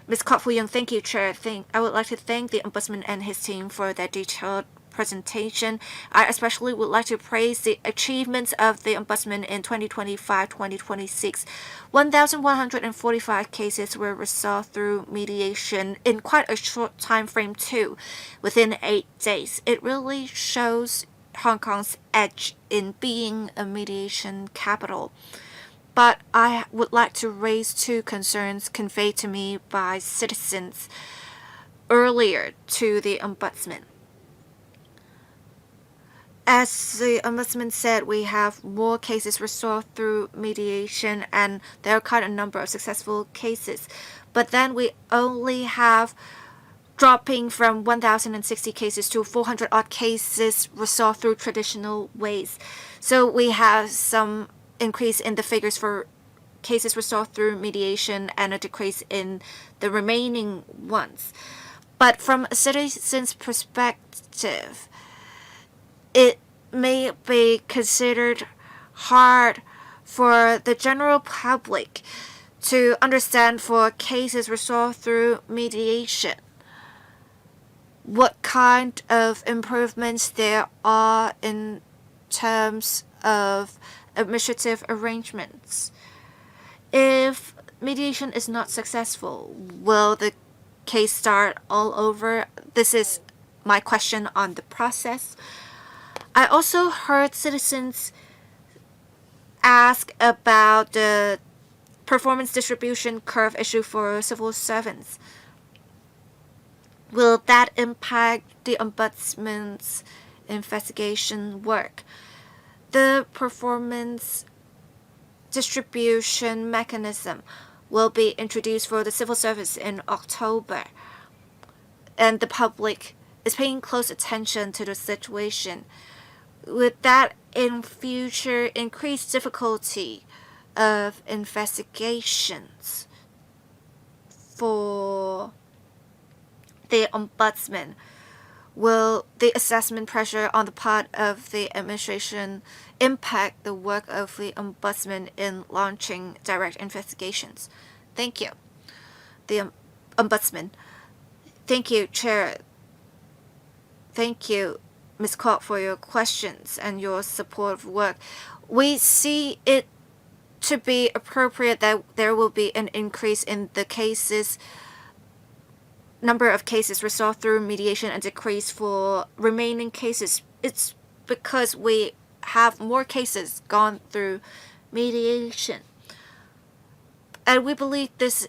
Ms. Kok-Fu-Young, thank you, Chair. I would like to thank the Ombudsman and his team for their detailed presentation. I especially would like to praise the achievements of the Ombudsman in 2025-2026. 1,145 cases were resolved through mediation in quite a short time frame too, within 8 days. It really shows Hong Kong's edge in being a mediation capital. But I would like to raise two concerns conveyed to me by citizens earlier to the Ombudsman. As the Ombudsman said, we have more cases resolved through mediation, and there are quite a number of successful cases. But then we only have dropping from 1,060 cases to 400 odd cases resolved through traditional ways. So we have some increase in the figures for cases resolved through mediation and a decrease in the remaining ones. But from a citizen's perspective, it may be considered hard for the general public to understand for cases resolved through mediation what kind of improvements there are in terms of administrative arrangements. If mediation is not successful, will the case start all over? This is my question on the process. I also heard citizens ask about the performance distribution curve issue for civil servants. Will that impact the Ombudsman's investigation work? The performance distribution mechanism will be introduced for the civil service in October, and the public is paying close attention to the situation. Would that in future increase difficulty of investigations for the Ombudsman? Will the assessment pressure on the part of the administration impact the work of the Ombudsman in launching direct investigations? Thank you. The Ombudsman. Thank you, Chair. Thank you, Ms. Kwok, for your questions and your supportive work. We see it to be appropriate that there will be an increase in the number of cases resolved through mediation and decrease for remaining cases. It's because we have more cases gone through mediation. And we believe this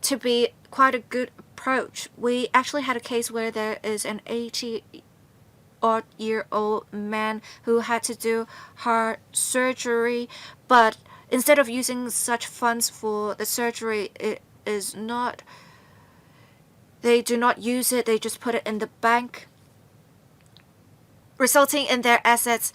to be quite a good approach. We actually had a case where there is an 80-odd-year-old man who had to do heart surgery, but instead of using such funds for the surgery, they do not use it, they just put it in the bank, resulting in their assets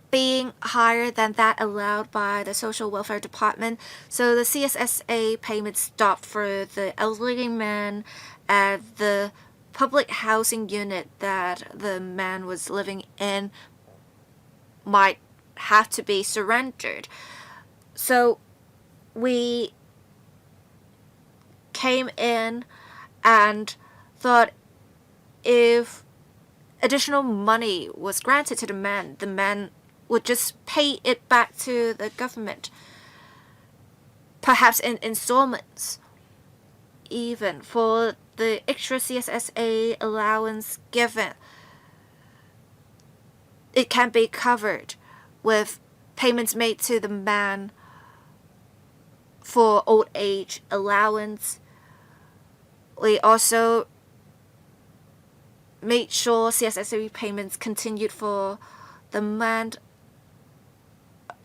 being higher than that allowed by the Social Welfare Department. So the CSSA payment stopped for the elderly man at the public housing unit that the man was living in might have to be surrendered. So we came in and thought if additional money was granted to the man would just pay it back to the government, perhaps in installments. Even for the extra CSSA allowance given, it can be covered with payments made to the man for old age allowance. We also made sure CSSA payments continued for the man.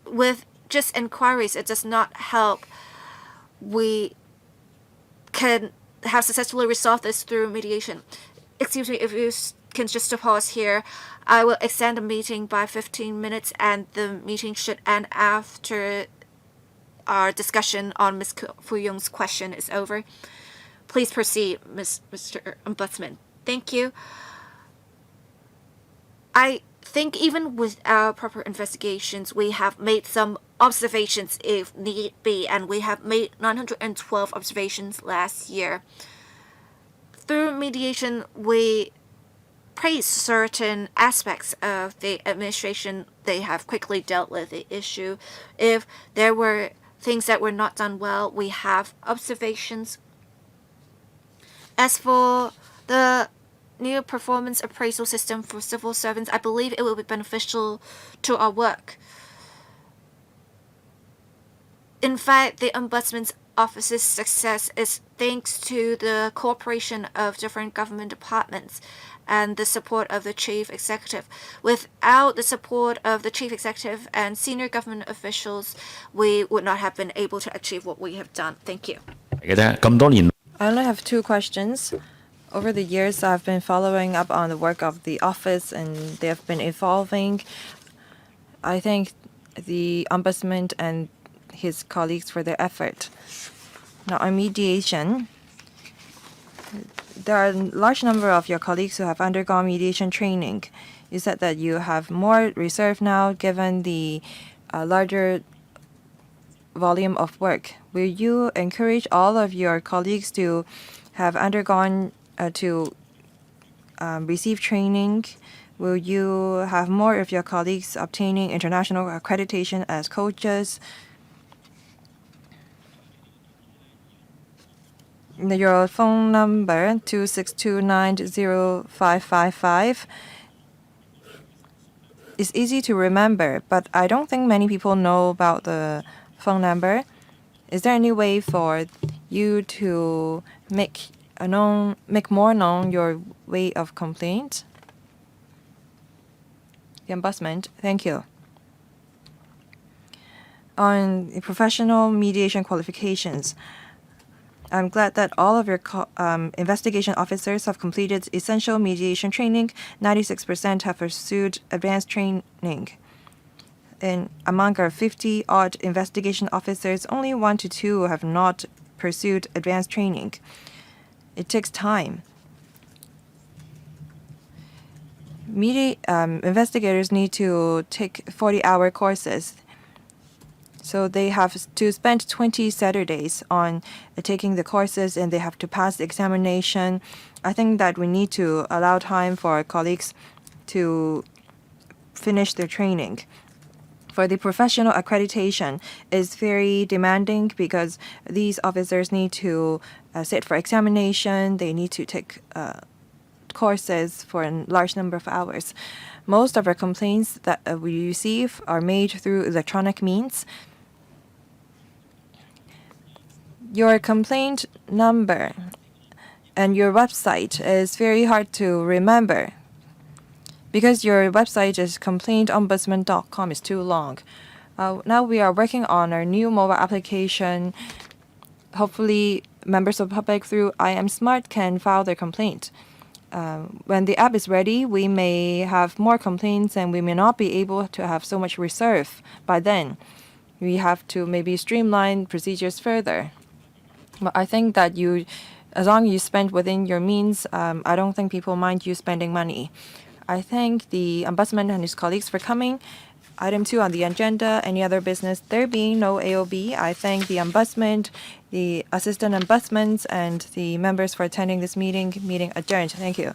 With just inquiries, it does not help. We can have successfully resolved this through mediation. Excuse me, if you can just pause here. I will extend the meeting by 15 minutes, and the meeting should end after our discussion on Ms. Fu-Yong's question is over. Please proceed, Mr. Ombudsman. Thank you. I think even with our proper investigations, we have made some observations if need be, and we have made 912 observations last year. Through mediation, we praise certain aspects of the administration. They have quickly dealt with the issue. If there were things that were not done well, we have observations. As for the new performance appraisal system for civil servants, I believe it will be beneficial to our work. In fact, the Ombudsman's office's success is thanks to the cooperation of different government departments and the support of the chief executive. Without the support of the chief executive and senior government officials, we would not have been able to achieve what we have done. Thank you. I only have 2 questions. Over the years, I've been following up on the work of the office, and they have been evolving. I thank the Ombudsman and his colleagues for their effort. Now, on mediation, there are a large number of your colleagues who have undergone mediation training. You said that you have more reserve now given the larger volume of work. Will you encourage all of your colleagues to have undergone to receive training? Will you have more of your colleagues obtaining international accreditation as coaches? Your phone number 262905555 is easy to remember, but I don't think many people know about the phone number. Is there any way for you to make more known your way of complaint? The Ombudsman, thank you. On the professional mediation qualifications, I'm glad that all of your investigation officers have completed essential mediation training. 96% have pursued advanced training. And among our 50-odd investigation officers, only 1 to 2 have not pursued advanced training. It takes time. Investigators need to take 40-hour courses. So they have to spend 20 Saturdays on taking the courses, and they have to pass the examination. I think that we need to allow time for our colleagues to finish their training. For the professional accreditation, is very demanding because these officers need to sit for examination. They need to take courses for a large number of hours. Most of our complaints that we receive are made through electronic means. Your complaint number and your website is very hard to remember because your website is complaintombudsman.com is too long. Now we are working on our new mobile application. Hopefully, members of the public through IM Smart can file their complaint. When the app is ready, we may have more complaints and we may not be able to have so much reserve by then. We have to maybe streamline procedures further. But I think that as long as you spend within your means, I don't think people mind you spending money. I thank the Ombudsman and his colleagues for coming. Item 2 on the agenda, any other business? There being no AOB, I thank the Ombudsman, the Assistant Ombudsmans, and the members for attending this meeting. Meeting adjourned. Thank you.